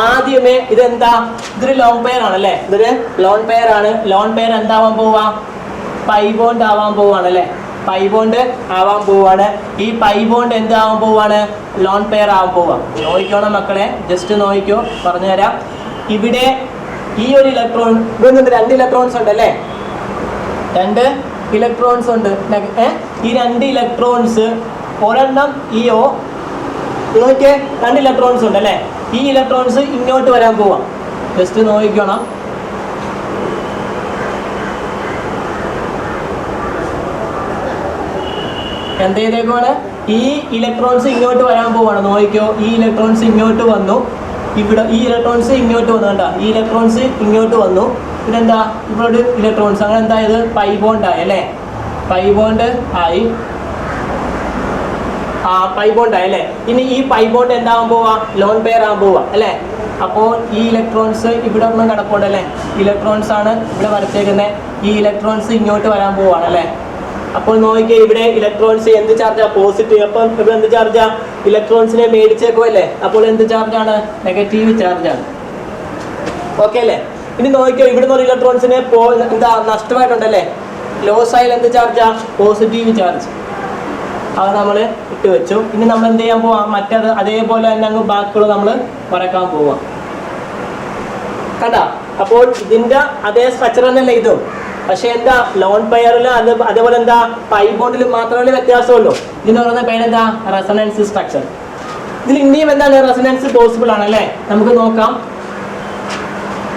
ആദ്യമേ ഇതെന്താ? ഇതൊരു ലോങ് പെയർ ആണല്ലേ, ഇതൊരു ലോൺ പെയർ ആണ്. ലോൺ പെയർ എന്താവാൻ പോവാ? പൈ ബോണ്ട് ആവാൻ പോവാണ് അല്ലേ, പൈ ബോണ്ട് ആവാൻ പോവാണ്. ഈ പൈ ബോണ്ട് എന്താവാൻ പോവാണ്? ലോൺ പെയർ ആവാൻ പോവാ. നോക്കിക്കോണം മക്കളെ, ജസ്റ്റ് നോക്കിക്കോ, പറഞ്ഞുതരാം. ഇവിടെ ഈ ഒരു ഇലക്ട്രോൺ, ഇവിടെ 2 ഇലക്ട്രോൺസ് ഉണ്ട് അല്ലേ, 2 ഇലക്ട്രോൺസ് ഉണ്ട്. ഈ 2 ഇലക്ട്രോൺസ്, ഒരെണ്ണം ഈ നോക്കിയേ, 2 ഇലക്ട്രോൺസ് ഉണ്ട് അല്ലേ. ഈ ഇലക്ട്രോൺസ് ഇങ്ങോട്ട് വരാൻ പോവാം. ജസ്റ്റ് നോക്കിക്കണം, എന്ത് ചെയ്തേക്കുവാണ്? ഈ ഇലക്ട്രോൺസ് ഇങ്ങോട്ട് വരാൻ പോവാണ്. നോക്കിക്കോ, ഈ ഇലക്ട്രോൺസ് ഇങ്ങോട്ട് വന്നു, ഇവിടെ ഈ ഇലക്ട്രോൺസ് ഇങ്ങോട്ട് വന്നു, കണ്ട, ഈ ഇലക്ട്രോൺസ് ഇങ്ങോട്ട് വന്നു. പിന്നെന്താ? ഇവിടെ ഇലക്ട്രോൺസ്, അങ്ങനെ എന്തായത്? പൈ ബോണ്ട് ആയി അല്ലേ, പൈ ബോണ്ട് ആയി, പൈ ബോണ്ട് ആയി അല്ലേ. ഇനി ഈ പൈ ബോണ്ട് എന്താവാൻ പോവാ? ലോൺ പെയർ ആവാൻ പോവാ അല്ലേ. അപ്പോൾ ഈ ഇലക്ട്രോൺസ് ഇവിടെ ഒന്നും കിടപ്പുണ്ട് അല്ലേ, ഇലക്ട്രോൺസ് ആണ് ഇവിടെ വരച്ചേക്കുന്നത്. ഈ ഇലക്ട്രോൺസ് ഇങ്ങോട്ട് വരാൻ പോവാണ് അല്ലേ. അപ്പോൾ നോക്കിയാൽ ഇവിടെ ഇലക്ട്രോൺസ് എന്ത് ചാർജാ? പോസിറ്റീവ്. അപ്പം ഇവിടെ എന്ത് ചാർജാ? ഇലക്ട്രോൺസിനെ മേടിച്ചേക്കുമല്ലേ, അപ്പോൾ എന്ത് ചാർജാണ്? നെഗറ്റീവ് ചാർജാണ്, ഓക്കെ അല്ലേ. ഇനി നോക്കിയോ, ഇവിടുന്ന് ഒരു ഇലക്ട്രോൺസിനെ എന്താ നഷ്ടമായിട്ടുണ്ടല്ലേ, ലോസ് ആയാലും എന്ത് ചാർജാ? Positive charge. അത് നമ്മൾ ഇട്ട് വെച്ചു. ഇനി നമ്മൾ എന്ത് ചെയ്യാൻ പോവാം? മറ്റത് അതേപോലെ തന്നെ അങ്ങ് ബാക്കിയുള്ള നമ്മൾ വരക്കാൻ പോവാം. കണ്ട, അപ്പോൾ ഇതിന്റെ അതേ സ്ട്രക്ചർ തന്നെയല്ലേ ഇതും. പക്ഷെ എന്താ? ലോൺ പെയറിൽ അതേപോലെ എന്താ? പൈ ബോണ്ടിൽ മാത്രമേ വ്യത്യാസമുള്ളൂ. ഇതിന് പറയുന്ന പേരെന്താ? Resonance structure. ഇതിൽ ഇനിയും എന്താണ്? റെസൊണൻസ് പോസിബിൾ ആണല്ലേ. നമുക്ക് നോക്കാം,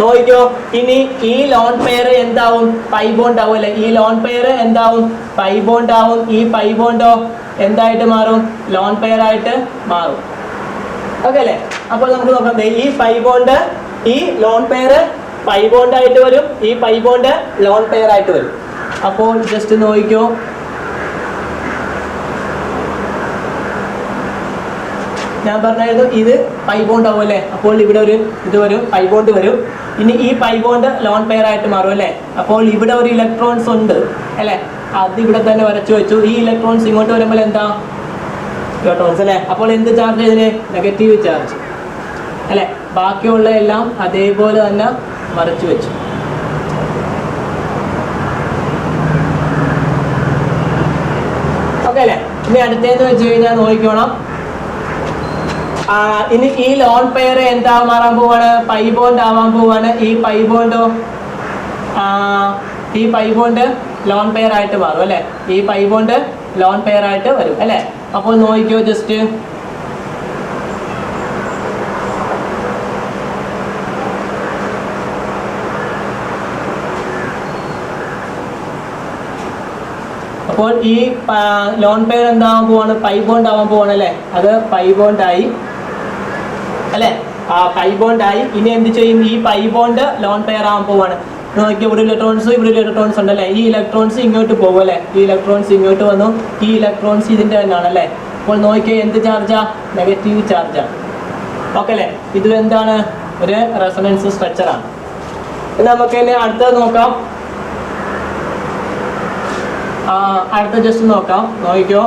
നോക്കിക്കോ. ഇനി ഈ ലോൺ പെയർ എന്താവും? പൈ ബോണ്ട് ആവും അല്ലേ. ഈ ലോൺ പെയർ എന്താവും? പൈ ബോണ്ട് ആവും. ഈ പൈ ബോണ്ടോ എന്തായിട്ട് മാറും? ലോൺ പെയർ ആയിട്ട് മാറും, ഓക്കെ അല്ലേ. അപ്പോൾ നമുക്ക് നോക്കാം, ഈ പൈ ബോണ്ട്, ഈ ലോൺ പെയർ പൈ ബോണ്ട് ആയിട്ട് വരും, ഈ പൈ ബോണ്ട് ലോൺ പെയർ ആയിട്ട് വരും. അപ്പോൾ ജസ്റ്റ് നോക്കിക്കോ, ഞാൻ പറഞ്ഞായിരുന്നു ഇത് പൈ ബോണ്ട് ആവും അല്ലേ. അപ്പോൾ ഇവിടെ ഒരു ഇത് വരും, പൈ ബോണ്ട് വരും. ഇനി ഈ പൈ ബോണ്ട് ലോൺ പെയർ ആയിട്ട് മാറും അല്ലേ. അപ്പോൾ ഇവിടെ ഒരു ഇലക്ട്രോൺസ് ഉണ്ട് അല്ലേ, അത് ഇവിടെ തന്നെ വരച്ചു വെച്ചു. ഈ ഇലക്ട്രോൺസ് ഇങ്ങോട്ട് വരുമ്പോൾ എന്താ? ഇലക്ട്രോൺസ് അല്ലേ. അപ്പോൾ എന്ത് ചാർജ്? ഇതിന് നെഗറ്റീവ് ചാർജ് അല്ലേ. ബാക്കിയുള്ള എല്ലാം അതേപോലെ തന്നെ വരച്ചു വെച്ചു. ഓക്കെ അല്ലേ. ഇനി അടുത്തേന്ന് വെച്ച് കഴിഞ്ഞാൽ നോക്കിക്കോണം, ഇനി ഈ ലോൺ പെയർ എന്താ മാറാൻ പോവാണ്? പൈ ബോണ്ട് ആവാൻ പോവാണ്. ഈ പൈ ബോണ്ടോ, ഈ പൈ ബോണ്ട് ലോൺ പെയർ ആയിട്ട് മാറും അല്ലേ? ഈ പൈ ബോണ്ട് ലോൺ പെയർ ആയിട്ട് വരും അല്ലേ? അപ്പോൾ നോക്കിക്കോ ജസ്റ്റ് അപ്പോൾ ഈ ലോൺ പെയർ എന്താവാൻ പോവാണ്? പൈ ബോണ്ട് ആവാൻ പോവാണ് അല്ലേ? അത് പൈ ബോണ്ടായി അല്ലേ? ആ പൈ ബോണ്ടായി. ഇനി എന്ത് ചെയ്യും? ഈ പൈ ബോണ്ട് ലോൺ പെയർ ആവാൻ പോവാണ്. നോക്കിയാൽ ഇവിടെ ഇലക്ട്രോൺസ് ഉണ്ടല്ലേ? ഈ ഇലക്ട്രോൺസ് ഇങ്ങോട്ട് പോകും അല്ലേ? ഈ ഇലക്ട്രോൺസ് ഇങ്ങോട്ട് വന്നു, ഈ ഇലക്ട്രോൺസ് ഇതിൻ്റെ തന്നെയാണ് അല്ലേ? അപ്പോൾ നോക്കിയാൽ എന്ത് ചാർജാ? നെഗറ്റീവ് ചാർജാണ്. ഓക്കെ അല്ലേ? ഇത് എന്താണ്? ഒരു റെസൊണൻസ് സ്ട്രക്ചറാണ്. നമുക്ക് ഇനി അടുത്തത് നോക്കാം. അടുത്ത ജസ്റ്റ് നോക്കാം. നോക്കിക്കോ,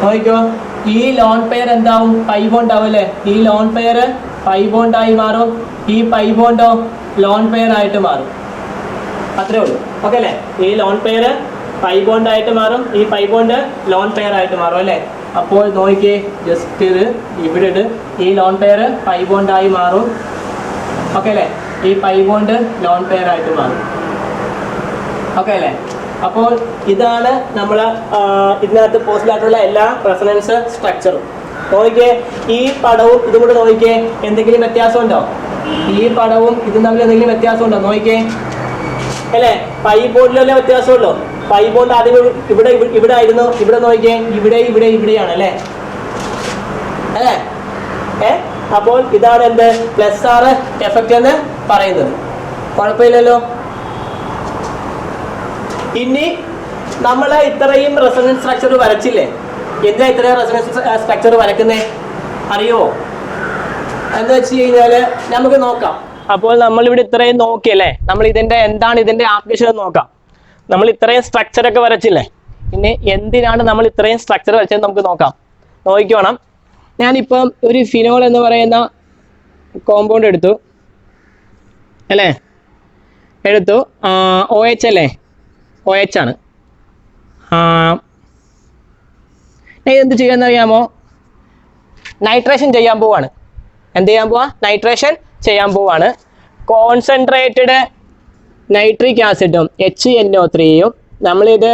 നോക്കിക്കോ ഈ ലോൺ പെയർ എന്താവും? പൈ ബോണ്ട് ആവും അല്ലേ? ഈ ലോൺ പെയർ പൈ ബോണ്ടായി മാറും, ഈ പൈ ബോണ്ടോ ലോൺ പെയർ ആയിട്ട് മാറും. അത്രേ ഉള്ളൂ. ഓക്കെ അല്ലേ? ഈ ലോൺ പെയർ പൈ ബോണ്ട് ആയിട്ട് മാറും, ഈ പൈ ബോണ്ട് ലോൺ പെയർ ആയിട്ട് മാറും അല്ലേ? അപ്പോൾ നോക്കിയേ ജസ്റ്റ് ഇത് ഇവിടെ ഇട്. ഈ ലോൺ പെയർ പൈ ബോണ്ടായി മാറും. ഓക്കെ അല്ലേ? ഈ പൈ ബോണ്ട് ലോൺ പെയർ ആയിട്ട് മാറും. ഓക്കെ അല്ലേ? അപ്പോൾ ഇതാണ് നമ്മൾ ഇതിനകത്ത് പോസിബിൾ ആയിട്ടുള്ള എല്ലാ റെസൊണൻസ് സ്ട്രക്ചറും. നോക്കിയേ ഈ പടവും ഇതും കൂടെ നോക്കിയേ, എന്തെങ്കിലും വ്യത്യാസം ഉണ്ടോ? ഈ പടവും ഇതും തമ്മിൽ എന്തെങ്കിലും വ്യത്യാസം ഉണ്ടോ? നോക്കിയേ അല്ലേ? പൈ ബോണ്ടിലല്ലേ വ്യത്യാസമുള്ളൂ. പൈ ബോണ്ട് ആദ്യം ഇവിടെ ആയിരുന്നു, ഇവിടെ നോക്കിയേ ഇവിടെയാണ് അല്ലേ? അപ്പോൾ ഇതാണ് എന്ത് പ്ലസ് ആർ എഫക്റ്റ് എന്ന് പറയുന്നത്. കുഴപ്പമില്ലല്ലോ. ഇനി നമ്മൾ ഇത്രയും റെസൊണൻസ് സ്ട്രക്ചർ വരച്ചില്ലേ? എന്താ ഇത്രയും റെസൊണൻസ് സ്ട്രക്ചർ വരക്കുന്നേ അറിയോ? എന്താ വെച്ച് കഴിഞ്ഞാല് നമുക്ക് നോക്കാം. അപ്പോൾ നമ്മളിവിടെ ഇത്രയും നോക്കിയല്ലേ? നമ്മൾ എന്താണ് ഇതിന്റെ ആപ്ലിക്കേഷൻ നോക്കാം. നമ്മൾ ഇത്രയും സ്ട്രക്ചർ ഒക്കെ വരച്ചില്ലേ? പിന്നെ എന്തിനാണ് നമ്മൾ ഇത്രയും സ്ട്രക്ചർ വരച്ചത് നമുക്ക് നോക്കാം. നോക്കിക്കോണം. ഞാനിപ്പം ഒരു ഫിനോൾ എന്ന് പറയുന്ന കോമ്പൗണ്ട് എടുത്തു അല്ലേ? എടുത്തു OH അല്ലേ? OH ആണ്. എന്ത് ചെയ്യാന്നറിയാമോ? നൈട്രേഷൻ ചെയ്യാൻ പോവാണ്. എന്ത് ചെയ്യാൻ പോവാ? നൈട്രേഷൻ ചെയ്യാൻ പോവാണ്. കോൺസെൻട്രേറ്റഡ് നൈട്രിക് ആസിഡും HNO3യും നമ്മളിത്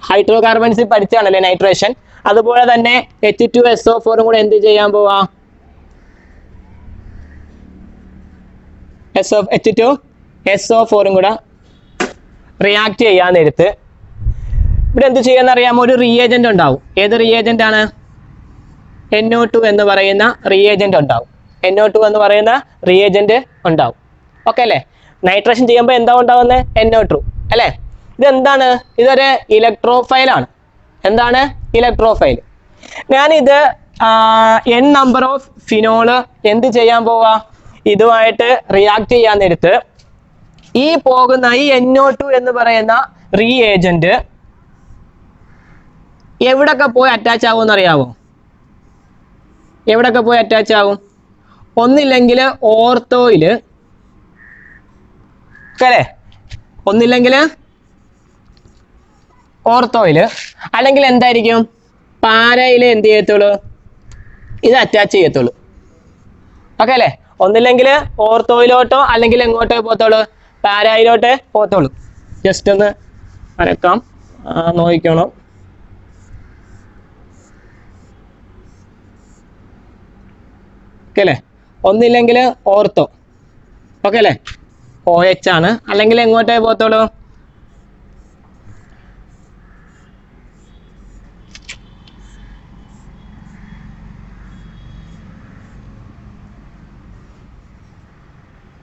ഹൈഡ്രോ കാർബൺസിൽ പഠിച്ചാണല്ലേ നൈട്രേഷൻ. അതുപോലെ തന്നെ H2SO4ഉം കൂടെ എന്ത് ചെയ്യാൻ പോവാ? H2SO4ഉം കൂടെ റിയാക്ട് ചെയ്യാൻ നേരത്ത് ഇവിടെ എന്ത് ചെയ്യാന്നറിയാമോ? ഒരു റിയേജന്റ് ഉണ്ടാവും. ഏത് റിയേജന്റ് ആണ്? NO2 എന്ന് പറയുന്ന റിയേജന്റ് ഉണ്ടാവും. NO2 എന്ന് പറയുന്ന റിയേജന്റ് ഉണ്ടാവും. ഓക്കെ അല്ലേ? നൈട്രേഷൻ ചെയ്യുമ്പോൾ എന്താ ഉണ്ടാവുന്നത്? NO2 അല്ലേ? ഇതെന്താണ്? ഇതൊരു ഇലക്ട്രോഫൈലാണ്. എന്താണ്? ഇലക്ട്രോഫൈൽ. ഞാനിത് n നമ്പർ ഓഫ് ഫിനോള് എന്ത് ചെയ്യാൻ പോവാ? ഇതുമായിട്ട് റിയാക്ട് ചെയ്യാൻ നേരത്ത് ഈ പോകുന്ന ഈ NO2 എന്ന് പറയുന്ന റിയേജന്റ് എവിടൊക്കെ പോയി അറ്റാച്ച് ആവും എന്നറിയാവോ? എവിടൊക്കെ പോയി അറ്റാച്ച് ആവും? ഒന്നില്ലെങ്കിൽ ഓർത്തോയില് അല്ലേ? ഒന്നില്ലെങ്കിൽ ഓർത്തോയില്, അല്ലെങ്കിൽ എന്തായിരിക്കും? പാരയില് എന്ത് ചെയ്യത്തുള്ളൂ? ഇത് അറ്റാച്ച് ചെയ്യത്തുള്ളൂ. ഓക്കെ അല്ലേ? ഒന്നില്ലെങ്കിൽ ഓർത്തോയിലോട്ടോ അല്ലെങ്കിൽ എങ്ങോട്ടോ പോകത്തുള്ളൂ? പാരയിലോട്ടേ പോകത്തുള്ളൂ. ജസ്റ്റ് ഒന്ന് വരക്കാം, നോക്കണം. ഓക്കെ അല്ലേ? ഒന്നില്ലെങ്കിൽ ഓർത്തോ. ഓക്കെ അല്ലേ? OH ആണ്. അല്ലെങ്കിൽ എങ്ങോട്ടേ പോകത്തുള്ളൂ?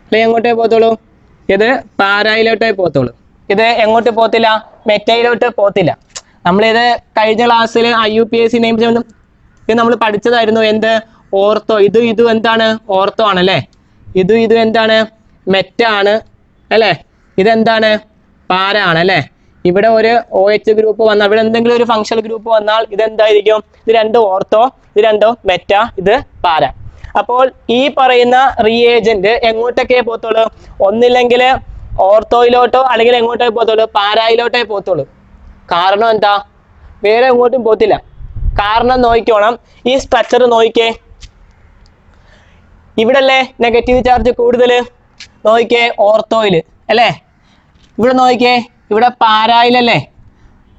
അല്ലെങ്കിൽ എങ്ങോട്ടേ പോകത്തുള്ളൂ? ഇത് പാരയിലോട്ടേ പോകത്തുള്ളൂ. ഇത് എങ്ങോട്ട് പോകത്തില്ല? മെറ്റയിലോട്ട് പോകത്തില്ല. നമ്മളിത് കഴിഞ്ഞ ക്ലാസ്സിൽ IUPAC നെയിം ഇത് നമ്മൾ പഠിച്ചതായിരുന്നു. എന്ത്? ഓർത്തോ. ഇത് എന്താണ്? ഓർത്തോ ആണല്ലേ? ഇത് എന്താണ്? മെറ്റ ആണ് അല്ലേ? ഇതെന്താണ്? പാര ആണ് അല്ലേ? ഇവിടെ ഒരു OH ഗ്രൂപ്പ് വന്നാൽ, ഇവിടെ എന്തെങ്കിലും ഒരു ഫങ്ഷണൽ ഗ്രൂപ്പ് വന്നാൽ ഇതെന്തായിരിക്കും? ഇത് രണ്ടും ഓർത്തോ, ഇത് രണ്ടും മെറ്റ, ഇത് പാര. അപ്പോൾ ഈ പറയുന്ന റിയേജന്റ് എങ്ങോട്ടൊക്കെ പോകത്തുള്ളൂ? ഒന്നില്ലെങ്കിൽ ഓർത്തോയിലോട്ടോ അല്ലെങ്കിൽ എങ്ങോട്ടേ പോകത്തുള്ളൂ? പാരായിലോട്ടേ പോകത്തുള്ളൂ. കാരണം എന്താ? വേറെ എങ്ങോട്ടും പോകത്തില്ല. കാരണം നോക്കിക്കോണം, ഈ സ്ട്രക്ചർ നോക്കിക്കേ, ഇവിടെ അല്ലേ നെഗറ്റീവ് ചാർജ് കൂടുതൽ, നോക്കിക്കേ ഓർത്തോയിൽ അല്ലേ, ഇവിടെ നോക്കിക്കേ ഇവിടെ പാരായിലല്ലേ,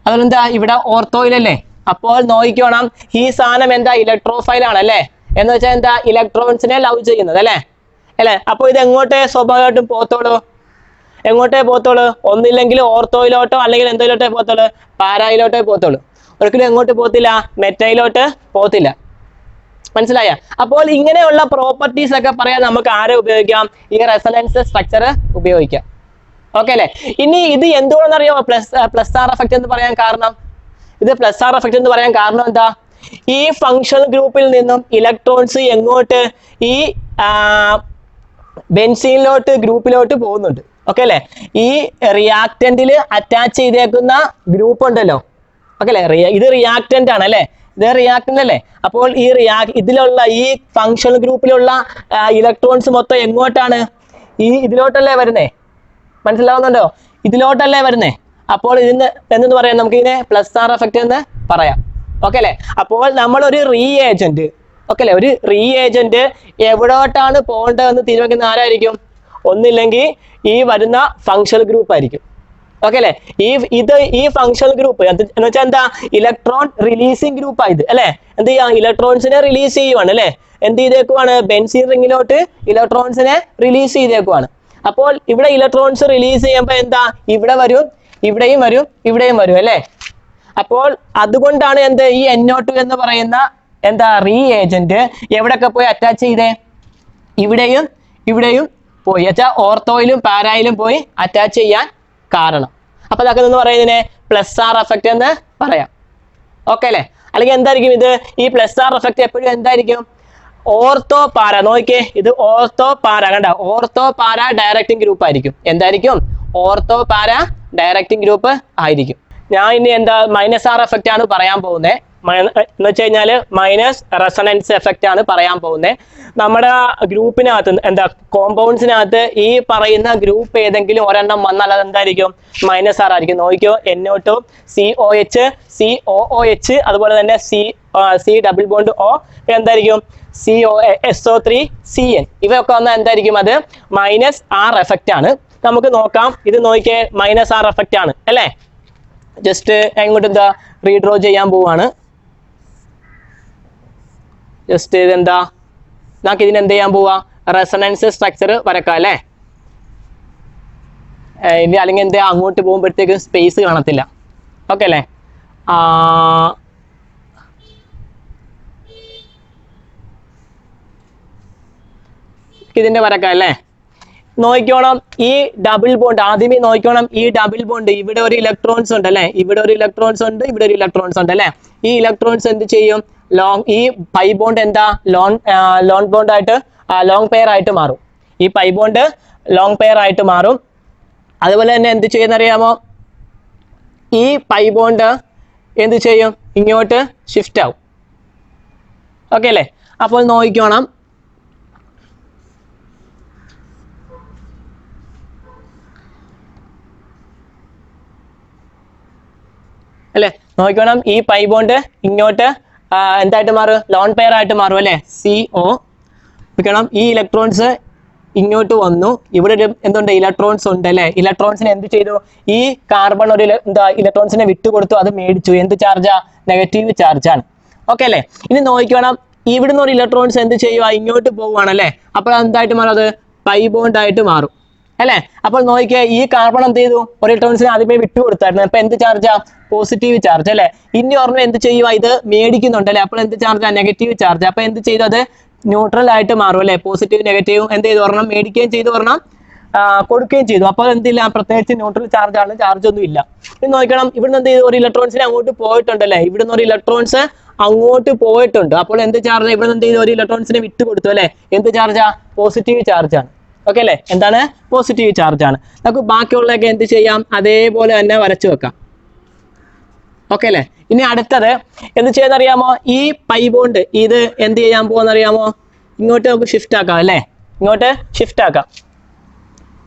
അതുകൊണ്ടെന്താ ഇവിടെ ഓർത്തോയിലല്ലേ. അപ്പോൾ നോക്കിക്കോണം ഈ സാധനം എന്താ ഇലക്ട്രോഫൈൽ ആണല്ലേ, എന്ന് വെച്ചാൽ എന്താ ഇലക്ട്രോൺസിനെ ലവ് ചെയ്യുന്നത് അല്ലേ അല്ലേ. അപ്പോൾ ഇത് എങ്ങോട്ടേ സ്വാഭാവികമായിട്ടും പോത്തോളൂ, എങ്ങോട്ടേ പോത്തോളൂ, ഒന്നില്ലെങ്കിൽ ഓർത്തോയിലോട്ടോ അല്ലെങ്കിൽ എന്തോയിലോട്ടേ പോത്തോളൂ, പാരായിലോട്ടേ പോത്തോളൂ, ഒരിക്കലും എങ്ങോട്ട് പോകത്തില്ല, മെറ്റയിലോട്ട് പോകത്തില്ല. മനസ്സിലായ? അപ്പോൾ ഇങ്ങനെയുള്ള പ്രോപ്പർട്ടീസ് ഒക്കെ പറയാൻ നമുക്ക് ആരെ ഉപയോഗിക്കാം, ഈ റെസൊണൻസ് സ്ട്രക്ചർ ഉപയോഗിക്കാം. ഓക്കെ അല്ലേ. ഇനി ഇത് എന്തുകൊണ്ടെന്നറിയോ പ്ലസ് ആർ എഫക്റ്റ് എന്ന് പറയാൻ കാരണം, ഇത് പ്ലസ് ആർ എഫക്റ്റ് എന്ന് പറയാൻ കാരണം എന്താ, ഈ ഫങ്ഷണൽ ഗ്രൂപ്പിൽ നിന്നും ഇലക്ട്രോൺസ് എങ്ങോട്ട് ഈ ബെൻസീനിലോട്ട് ഗ്രൂപ്പിലോട്ട് പോകുന്നുണ്ട്. ഓക്കെ അല്ലേ. ഈ റിയാക്റ്റന്റിൽ അറ്റാച്ച് ചെയ്തേക്കുന്ന ഗ്രൂപ്പ് ഉണ്ടല്ലോ, ഓക്കെ അല്ലേ, ഇത് റിയാക്റ്റന്റ് ആണ് അല്ലേ, ഇത് റിയാക്റ്റന്റ് അല്ലേ. അപ്പോൾ ഈ ഇതിലുള്ള ഈ ഫങ്ഷണൽ ഗ്രൂപ്പിലുള്ള ഇലക്ട്രോൺസ് മൊത്തം എങ്ങോട്ടാണ്, ഈ ഇതിലോട്ടല്ലേ വരുന്നേ, മനസ്സിലാവുന്നുണ്ടോ, ഇതിലോട്ടല്ലേ വരുന്നേ. അപ്പോൾ ഇതിന് എന്തെന്ന് പറയാം, നമുക്ക് ഇതിനെ പ്ലസ് ആർ എഫക്റ്റ് എന്ന് പറയാം. ഓക്കെ അല്ലേ. അപ്പോൾ നമ്മളൊരു റീഏജന്റ്, ഓക്കെ അല്ലേ, ഒരു റീഏജന്റ് എവിടോട്ടാണ് പോകേണ്ടതെന്ന് തീരുമാനിക്കുന്ന ആരായിരിക്കും, ഒന്നില്ലെങ്കിൽ ഈ വരുന്ന ഫങ്ഷണൽ ഗ്രൂപ്പ് ആയിരിക്കും. ഓക്കെ അല്ലേ. ഈ ഫങ്ഷണൽ ഗ്രൂപ്പ് എന്ന് വെച്ചാൽ എന്താ, ഇലക്ട്രോൺ റിലീസിങ് ഗ്രൂപ്പ് ആയത് അല്ലെ. എന്ത് ചെയ്യാം, ഇലക്ട്രോൺസിനെ റിലീസ് ചെയ്യുവാണ് അല്ലെ, എന്ത് ചെയ്തേക്കുവാണ്, ബെൻസീൻ റിങ്ങിലോട്ട് ഇലക്ട്രോൺസിനെ റിലീസ് ചെയ്തേക്കുവാണ്. അപ്പോൾ ഇവിടെ ഇലക്ട്രോൺസ് റിലീസ് ചെയ്യുമ്പോൾ എന്താ, ഇവിടെ വരും, ഇവിടെയും വരും, ഇവിടെയും വരും അല്ലെ. അപ്പോൾ അതുകൊണ്ടാണ് എന്ത്, ഈ NO2 എന്ന് പറയുന്ന എന്താ റീഏജന്റ് എവിടെയൊക്കെ പോയി അറ്റാച്ച് ചെയ്തേ, ഇവിടെയും ഇവിടെയും പോയി, വെച്ചാൽ ഓർത്തോയിലും പാരായിലും പോയി അറ്റാച്ച് ചെയ്യാൻ കാരണം. അപ്പൊ അതൊക്കെ എന്ന് പറയുന്നതിനെ പ്ലസ് ആർ എഫക്റ്റ് എന്ന് പറയാം. ഓക്കെ അല്ലേ. അല്ലെങ്കിൽ എന്തായിരിക്കും ഇത്, ഈ പ്ലസ് ആർ എഫക്റ്റ് എപ്പോഴും എന്തായിരിക്കും, ഓർത്തോ പാര, നോക്കിയേ ഇത് ഓർത്തോ പാര, കണ്ട ഓർത്തോ പാര ഡയറക്റ്റിംഗ് ഗ്രൂപ്പ് ആയിരിക്കും. എന്തായിരിക്കും, ഓർത്തോ പാര ഡയറക്റ്റിംഗ് ഗ്രൂപ്പ് ആയിരിക്കും. ഞാൻ ഇനി എന്താ മൈനസ് ആർ എഫക്റ്റ് ആണ് പറയാൻ പോകുന്നത്, എന്ന് വെച്ച് കഴിഞ്ഞാൽ മൈനസ് റെസൊണൻസ് എഫക്റ്റ് ആണ് പറയാൻ പോകുന്നത്. നമ്മുടെ ഗ്രൂപ്പിനകത്ത് എന്താ കോമ്പൗണ്ട്സിനകത്ത് ഈ പറയുന്ന ഗ്രൂപ്പ് ഏതെങ്കിലും ഒരെണ്ണം വന്നാൽ അത് എന്തായിരിക്കും, മൈനസ് ആർ ആയിരിക്കും. നോക്കിയോ, NO2 COH COOH, അതുപോലെ തന്നെ C ഡബിൾ ബോണ്ട് O, എന്തായിരിക്കും SO3 CN, ഇവയൊക്കെ വന്നാൽ എന്തായിരിക്കും, അത് മൈനസ് ആർ എഫക്റ്റ് ആണ്. നമുക്ക് നോക്കാം, ഇത് നോക്കിയേ മൈനസ് ആർ എഫക്റ്റ് ആണ് അല്ലേ. ജസ്റ്റ് എങ്ങോട്ട് എന്താ റീഡ്രോ ചെയ്യാൻ പോവാണ്. ജസ്റ്റ് ഇതെന്താ, നമുക്ക് ഇതിന് എന്ത് ചെയ്യാൻ പോവാ, റെസൊണൻസ് സ്ട്രക്ചർ വരക്കാം അല്ലേ. ഇനി അല്ലെങ്കിൽ എന്താ അങ്ങോട്ട് പോകുമ്പോഴത്തേക്ക് സ്പേസ് കാണത്തില്ല. ഓക്കെ അല്ലേ. ഇതിന്റെ വരക്കാം അല്ലേ. നോക്കിക്കോണം, ഈ ഡബിൾ ബോണ്ട് ആദ്യമേ നോക്കിക്കോണം, ഈ ഡബിൾ ബോണ്ട് ഇവിടെ ഒരു ഇലക്ട്രോൺസ് ഉണ്ട് അല്ലെ, ഇവിടെ ഒരു ഇലക്ട്രോൺസ് ഉണ്ട്, ഇവിടെ ഒരു ഇലക്ട്രോൺസ് ഉണ്ട് അല്ലെ. ഈ ഇലക്ട്രോൺസ് എന്ത് ചെയ്യും, ഈ പൈ ബോണ്ട് എന്താ ലോങ് ബോണ്ട് ആയിട്ട് ലോങ് പെയർ ആയിട്ട് മാറും. ഈ പൈ ബോണ്ട് ലോങ് പെയർ ആയിട്ട് മാറും. അതുപോലെ തന്നെ എന്ത് ചെയ്യുന്നറിയാമോ, ഈ പൈ ബോണ്ട് എന്ത് ചെയ്യും, ഇങ്ങോട്ട് ഷിഫ്റ്റ് ആവും. ഓക്കെ അല്ലേ. അപ്പോൾ നോക്കിക്കോണം, അല്ലെ, നോക്കണം ഈ പൈ ബോണ്ട് ഇങ്ങോട്ട് എന്തായിട്ട് മാറും, ലോൺ പെയർ ആയിട്ട് മാറും അല്ലെ, CO. നോക്കണം ഈ ഇലക്ട്രോൺസ് ഇങ്ങോട്ട് വന്നു, ഇവിടെ ഒരു എന്തുണ്ട് ഇലക്ട്രോൺസ് ഉണ്ട് അല്ലെ. ഇലക്ട്രോൺസിനെ എന്ത് ചെയ്തു, ഈ കാർബൺ ഒരു എന്താ ഇലക്ട്രോൺസിനെ വിട്ടുകൊടുത്തു, അത് മേടിച്ചു. എന്ത് ചാർജാ, നെഗറ്റീവ് ചാർജാണ്. ഓക്കെ അല്ലേ. ഇനി നോക്കണം, ഇവിടുന്ന് ഒരു ഇലക്ട്രോൺസ് എന്ത് ചെയ്യുക, ഇങ്ങോട്ട് പോവുകയാണ് അല്ലെ. അപ്പോൾ എന്തായിട്ട് മാറും, അത് പൈ ബോണ്ട് ആയിട്ട് മാറും അല്ലെ. അപ്പോൾ നോക്കിയാ ഈ കാർബൺ എന്ത് ചെയ്തു, ഒരു ഇലക്ട്രോൺസിനെ ആദ്യമേ വിട്ടുകൊടുത്തായിരുന്നു, അപ്പൊ എന്ത് ചാർജാ, പോസിറ്റീവ് ചാർജ് അല്ലെ. ഇനി ഓർമ്മ എന്ത് ചെയ്യുക, ഇത് മേടിക്കുന്നുണ്ട് അല്ലെ, അപ്പോൾ എന്ത് ചാർജാ, നെഗറ്റീവ് ചാർജ്. അപ്പൊ എന്ത് ചെയ്തു, അത് ന്യൂട്രൽ ആയിട്ട് മാറും അല്ലെ. പോസിറ്റീവ് നെഗറ്റീവ് എന്ത് ചെയ്തു, ഒരെണ്ണം മേടിക്കുകയും ചെയ്തു, ഒരെണ്ണം കൊടുക്കുകയും ചെയ്തു. അപ്പോൾ എന്തില്ല, പ്രത്യേകിച്ച് ന്യൂട്രൽ ചാർജ് ആണ്, ചാർജ് ഒന്നും ഇല്ല. ഇനി നോക്കണം, ഇവിടുന്ന് എന്ത് ചെയ്തു, ഒരു ഇലക്ട്രോൺസിനെ അങ്ങോട്ട് പോയിട്ടുണ്ടല്ലേ, ഇവിടുന്ന് ഒരു ഇലക്ട്രോൺസ് അങ്ങോട്ട് പോയിട്ടുണ്ട്. അപ്പോൾ എന്ത് ചാർജ്, ഇവിടുന്ന് എന്ത് ചെയ്തു, ഒരു ഇലക്ട്രോൺസിനെ വിട്ടു കൊടുത്തു അല്ലെ. എന്ത് ചാർജാ, പോസിറ്റീവ് ചാർജ് ആണ്. ഓക്കെ അല്ലേ, എന്താണ്, പോസിറ്റീവ് ചാർജ് ആണ്. നമുക്ക് ബാക്കിയുള്ളതൊക്കെ എന്ത് ചെയ്യാം, അതേപോലെ തന്നെ വരച്ചു വെക്കാം. ഓക്കെ അല്ലേ. ഇനി അടുത്തത് എന്ത് ചെയ്യുന്നറിയാമോ, ഈ പൈ ബോണ്ട് ഇത് എന്ത് ചെയ്യാൻ പോകുന്നറിയാമോ, ഇങ്ങോട്ട് നമുക്ക് ഷിഫ്റ്റ് ആക്കാം അല്ലേ, ഇങ്ങോട്ട് ഷിഫ്റ്റ് ആക്കാം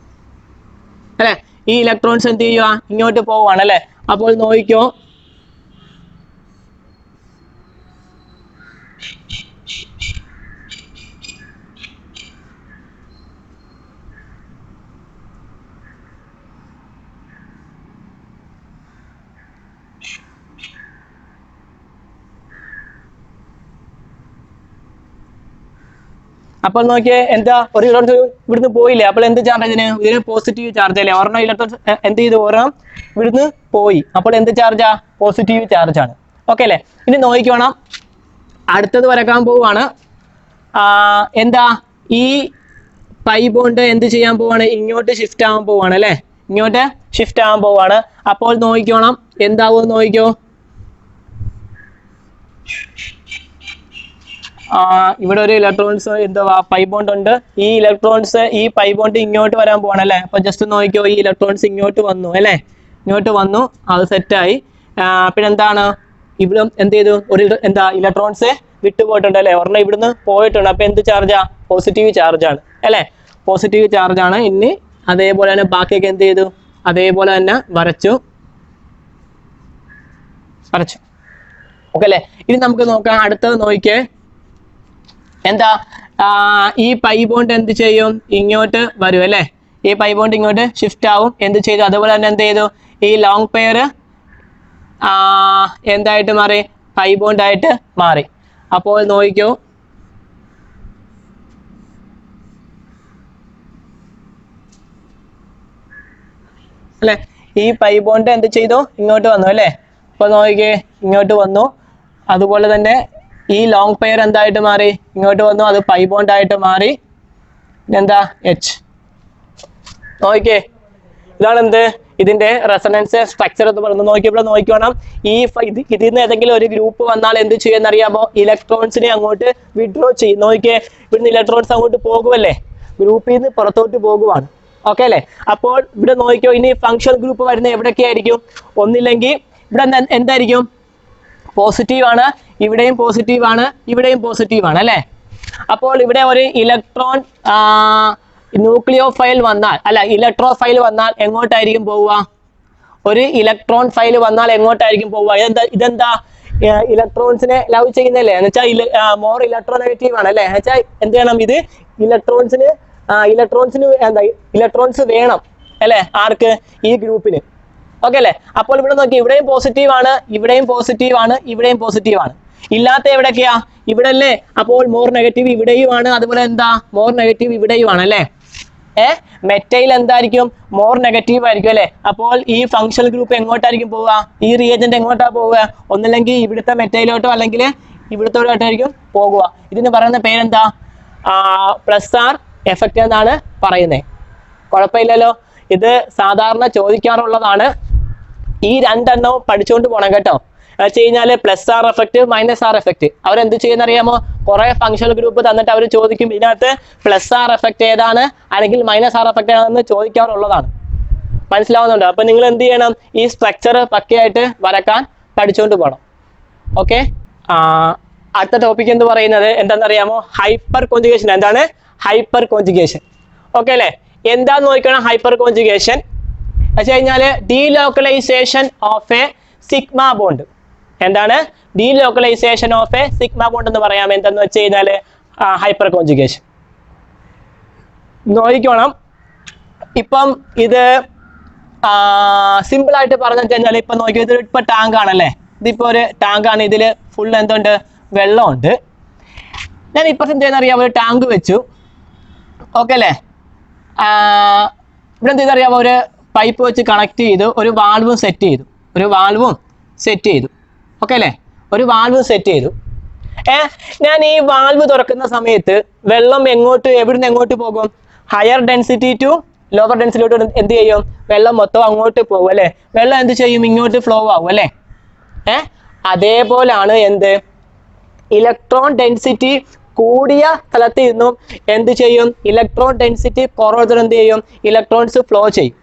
അല്ലെ. ഈ ഇലക്ട്രോൺസ് എന്ത് ചെയ്യുക, ഇങ്ങോട്ട് പോവാണ് അല്ലെ. അപ്പോൾ നോക്കിക്കോ, അപ്പോൾ നോക്കിയേ എന്താ ഒരു ഇലക്ട്രോൺ ഇവിടുന്ന് പോയില്ലേ, അപ്പോൾ എന്ത് ചാർജ് ഇതിന് പോസിറ്റീവ് ചാർജ് അല്ലേ, ഒരെണ്ണം ഇലക്ട്രോൺ എന്ത് ചെയ്തു, ഒരെണ്ണം ഇവിടുന്ന് പോയി, അപ്പോൾ എന്ത് ചാർജാ, പോസിറ്റീവ് ചാർജ് ആണ്. ഓക്കെ അല്ലേ. ഇനി നോക്കിക്കോണം, അടുത്തത് വരക്കാൻ പോവാണ്. എന്താ ഈ പൈ ബോണ്ട് എന്ത് ചെയ്യാൻ പോവാണ്, ഇങ്ങോട്ട് ഷിഫ്റ്റ് ആവാൻ പോവാണ് അല്ലേ, ഇങ്ങോട്ട് ഷിഫ്റ്റ് ആവാൻ പോവാണ്. അപ്പോൾ നോക്കിക്കോണം എന്താവും നോക്കിക്കോ, ഇവിടെ ഒരു ഇലക്ട്രോൺസ് എന്താ പൈ ബോണ്ട് ഉണ്ട്, ഈ ഇലക്ട്രോൺസ് ഈ പൈ ബോണ്ട് ഇങ്ങോട്ട് വരാൻ പോവാണ് അല്ലേ. അപ്പൊ ജസ്റ്റ് നോക്കിക്കോ, ഈ ഇലക്ട്രോൺസ് ഇങ്ങോട്ട് വന്നു അല്ലേ, ഇങ്ങോട്ട് വന്നു, അത് സെറ്റായി. പിന്നെ എന്താണ് ഇവിടെ എന്ത് ചെയ്തു, ഒരു എന്താ ഇലക്ട്രോൺസ് വിട്ടുപോയിട്ടുണ്ട് അല്ലേ, ഒരെണ്ണം ഇവിടുന്ന് പോയിട്ടുണ്ട്. അപ്പൊ എന്ത് ചാർജാ, പോസിറ്റീവ് ചാർജ് ആണ് അല്ലേ, പോസിറ്റീവ് ചാർജ് ആണ്. ഇനി അതേപോലെ തന്നെ ബാക്കിയൊക്കെ എന്ത് ചെയ്തു, അതേപോലെ തന്നെ വരച്ചു. ഓക്കെ അല്ലേ. ഇനി നമുക്ക് നോക്കാം, അടുത്തത് നോക്കിയേ എന്താ, ഈ പൈ ബോണ്ട് എന്ത് ചെയ്യും, ഇങ്ങോട്ട് വരും അല്ലേ, ഈ പൈ ബോണ്ട് ഇങ്ങോട്ട് ഷിഫ്റ്റ് ആവും, എന്ത് ചെയ്തു, അതുപോലെ തന്നെ എന്ത് ചെയ്തു, ഈ ലോങ് പെയർ എന്തായിട്ട് മാറി, പൈ ബോണ്ട് ആയിട്ട് മാറി. അപ്പോൾ നോക്കിക്കോ, അല്ലെ, ഈ പൈ ബോണ്ട് എന്ത് ചെയ്തു, ഇങ്ങോട്ട് വന്നു അല്ലേ. അപ്പൊ നോക്കിക്കേ, ഇങ്ങോട്ട് വന്നു, അതുപോലെ തന്നെ ഈ ലോങ് പെയർ എന്തായിട്ട് മാറി, ഇങ്ങോട്ട് വന്നു, അത് പൈ ബോണ്ട് ആയിട്ട് മാറി. എന്താ എച്ച്, നോക്കിക്കേ, ഇതാണ് എന്ത്, ഇതിന്റെ റെസൊണൻസ് സ്ട്രക്ചർ എന്ന് പറയുന്നത്. നോക്കിയപ്പോൾ നോക്കിക്കോണം, ഈ ഇതിൽ നിന്ന് ഏതെങ്കിലും ഒരു ഗ്രൂപ്പ് വന്നാൽ എന്ത് ചെയ്യുമെന്ന് അറിയാമോ, ഇലക്ട്രോൺസിനെ അങ്ങോട്ട് വിഡ്രോ ചെയ്യും. നോക്കിയേ, ഇവിടുന്ന് ഇലക്ട്രോൺസ് അങ്ങോട്ട് പോകുമല്ലേ, ഗ്രൂപ്പിൽ നിന്ന് പുറത്തോട്ട് പോകുവാണ്. ഓക്കെ അല്ലേ. അപ്പോൾ ഇവിടെ നോക്കിക്കോ, ഇനി ഫങ്ഷണൽ ഗ്രൂപ്പ് വരുന്നത് എവിടെയൊക്കെ ആയിരിക്കും, ഒന്നില്ലെങ്കിൽ ഇവിടെ എന്തായിരിക്കും, പോസിറ്റീവ് ആണ്, ഇവിടെയും പോസിറ്റീവ് ആണ്, ഇവിടെയും പോസിറ്റീവ് ആണ് അല്ലേ. അപ്പോൾ ഇവിടെ ഒരു ഇലക്ട്രോൺ ന്യൂക്ലിയോ ഫൈൽ വന്നാൽ, അല്ല ഇലക്ട്രോ ഫൈൽ വന്നാൽ എങ്ങോട്ടായിരിക്കും പോവുക, ഒരു ഇലക്ട്രോൺ ഫൈൽ വന്നാൽ എങ്ങോട്ടായിരിക്കും പോവുക, ഇതെന്താ ഇലക്ട്രോൺസിനെ ലവ് ചെയ്യുന്നല്ലേ, എന്ന് വെച്ചാൽ മോർ ഇലക്ട്രോ നെഗറ്റീവ് ആണ് അല്ലേ, എന്ന് വെച്ചാൽ എന്ത് ചെയ്യണം, ഇത് ഇലക്ട്രോൺസിന് എന്താ ഇലക്ട്രോൺസ് വേണം അല്ലേ, ആർക്ക്, ഈ ഗ്രൂപ്പിന്. ഓക്കെ അല്ലേ. അപ്പോൾ ഇവിടെ നോക്കി, ഇവിടെയും പോസിറ്റീവ് ആണ്, ഇവിടെയും പോസിറ്റീവ് ആണ്, ഇവിടെയും പോസിറ്റീവ് ആണ്. ഇല്ലാത്ത എവിടെയൊക്കെയാ, ഇവിടെ അല്ലേ. അപ്പോൾ മോർ നെഗറ്റീവ് ഇവിടെയും ആണ്, അതുപോലെ എന്താ മോർ നെഗറ്റീവ് ഇവിടെയും ആണ് അല്ലേ. മെറ്റൈൽ എന്തായിരിക്കും, മോർ നെഗറ്റീവ് ആയിരിക്കും അല്ലേ. അപ്പോൾ ഈ ഫങ്ഷണൽ ഗ്രൂപ്പ് എങ്ങോട്ടായിരിക്കും പോവുക, ഈ റിയേജന്റ് എങ്ങോട്ടാ പോവുക, ഒന്നില്ലെങ്കിൽ ഇവിടുത്തെ മെറ്റൈലോട്ടോ അല്ലെങ്കിൽ ഇവിടുത്തോട്ടായിരിക്കും പോകുക. ഇതിന് പറയുന്ന പേരെന്താ, പ്ലസ് ആർ എഫക്റ്റ് എന്നാണ് പറയുന്നത്. കുഴപ്പമില്ലല്ലോ, ഇത് സാധാരണ ചോദിക്കാറുള്ളതാണ്. ഈ രണ്ടെണ്ണവും പഠിച്ചുകൊണ്ട് പോകണം കേട്ടോ. വെച്ച് കഴിഞ്ഞാൽ plus R effect, minus R effect, അവരെന്ത് ചെയ്യുന്ന അറിയാമോ, കുറെ ഫങ്ഷണൽ ഗ്രൂപ്പ് തന്നിട്ട് അവർ ചോദിക്കും, ഇതിനകത്ത് പ്ലസ് ആർ എഫക്റ്റ് ഏതാണ് അല്ലെങ്കിൽ മൈനസ് ആർ എഫക്റ്റ് ഏതാണെന്ന് ചോദിക്കാറുള്ളതാണ്. മനസ്സിലാവുന്നുണ്ടോ? അപ്പൊ നിങ്ങൾ എന്ത് ചെയ്യണം, ഈ സ്ട്രക്ചർ പക്കയായിട്ട് വരക്കാൻ പഠിച്ചുകൊണ്ട് പോകണം. ഓക്കെ. അടുത്ത ടോപ്പിക് എന്ന് പറയുന്നത് എന്താണെന്നറിയാമോ, ഹൈപ്പർ കോഞ്ചുഗേഷൻ. എന്താണ് ഹൈപ്പർ കോഞ്ചുഗേഷൻ? ഓക്കെ അല്ലേ. എന്താന്ന് നോക്കണം ഹൈപ്പർ കോഞ്ചുഗേഷൻ വെച്ച് കഴിഞ്ഞാൽ delocalisation of a sigma bond. എന്താണ് delocalisation of a sigma bond എന്ന് പറയാം. എന്തെന്ന് വെച്ച് കഴിഞ്ഞാൽ ഹൈപ്പർ കോഞ്ചുഗേഷൻ. നോക്കണം, ഇപ്പം ഇത് സിമ്പിൾ ആയിട്ട് പറഞ്ഞു കഴിഞ്ഞാൽ ഇപ്പൊ നോക്കിയോ, ഇത് ഇപ്പൊ ടാങ്ക് ആണല്ലേ, ഇതിപ്പോ ഒരു ടാങ്ക് ആണ്, ഇതിൽ ഫുൾ എന്തുണ്ട്, വെള്ളമുണ്ട്. ഞാൻ ഇപ്പൊ എന്ത് ചെയ്യുന്നറിയാമോ, ഒരു ടാങ്ക് വെച്ചു. ഓക്കെ അല്ലേ. ഇവിടെ എന്ത് ചെയ്തറിയാമോ, ഒരു പൈപ്പ് വെച്ച് കണക്ട് ചെയ്തു, ഒരു വാൾവും സെറ്റ് ചെയ്തു, ഓക്കെ അല്ലേ, ഒരു വാൾവ് സെറ്റ് ചെയ്തു. ഞാൻ ഈ വാൾവ് തുറക്കുന്ന സമയത്ത് വെള്ളം എവിടുന്ന് എങ്ങോട്ട് പോകും, ഹയർ ഡെൻസിറ്റി ടു ലോവർ ഡെൻസിറ്റിയിലോട്ട് എന്ത് ചെയ്യും, വെള്ളം മൊത്തം അങ്ങോട്ട് പോകും അല്ലേ. വെള്ളം എന്ത് ചെയ്യും, ഇങ്ങോട്ട് ഫ്ലോ ആവും അല്ലേ. അതേപോലാണ് എന്ത്, ഇലക്ട്രോൺ ഡെൻസിറ്റി കൂടിയ സ്ഥലത്ത് നിന്നും എന്ത് ചെയ്യും, ഇലക്ട്രോൺ ഡെൻസിറ്റി കുറവ് എന്ത് ചെയ്യും, ഇലക്ട്രോൺസ് ഫ്ലോ ചെയ്യും.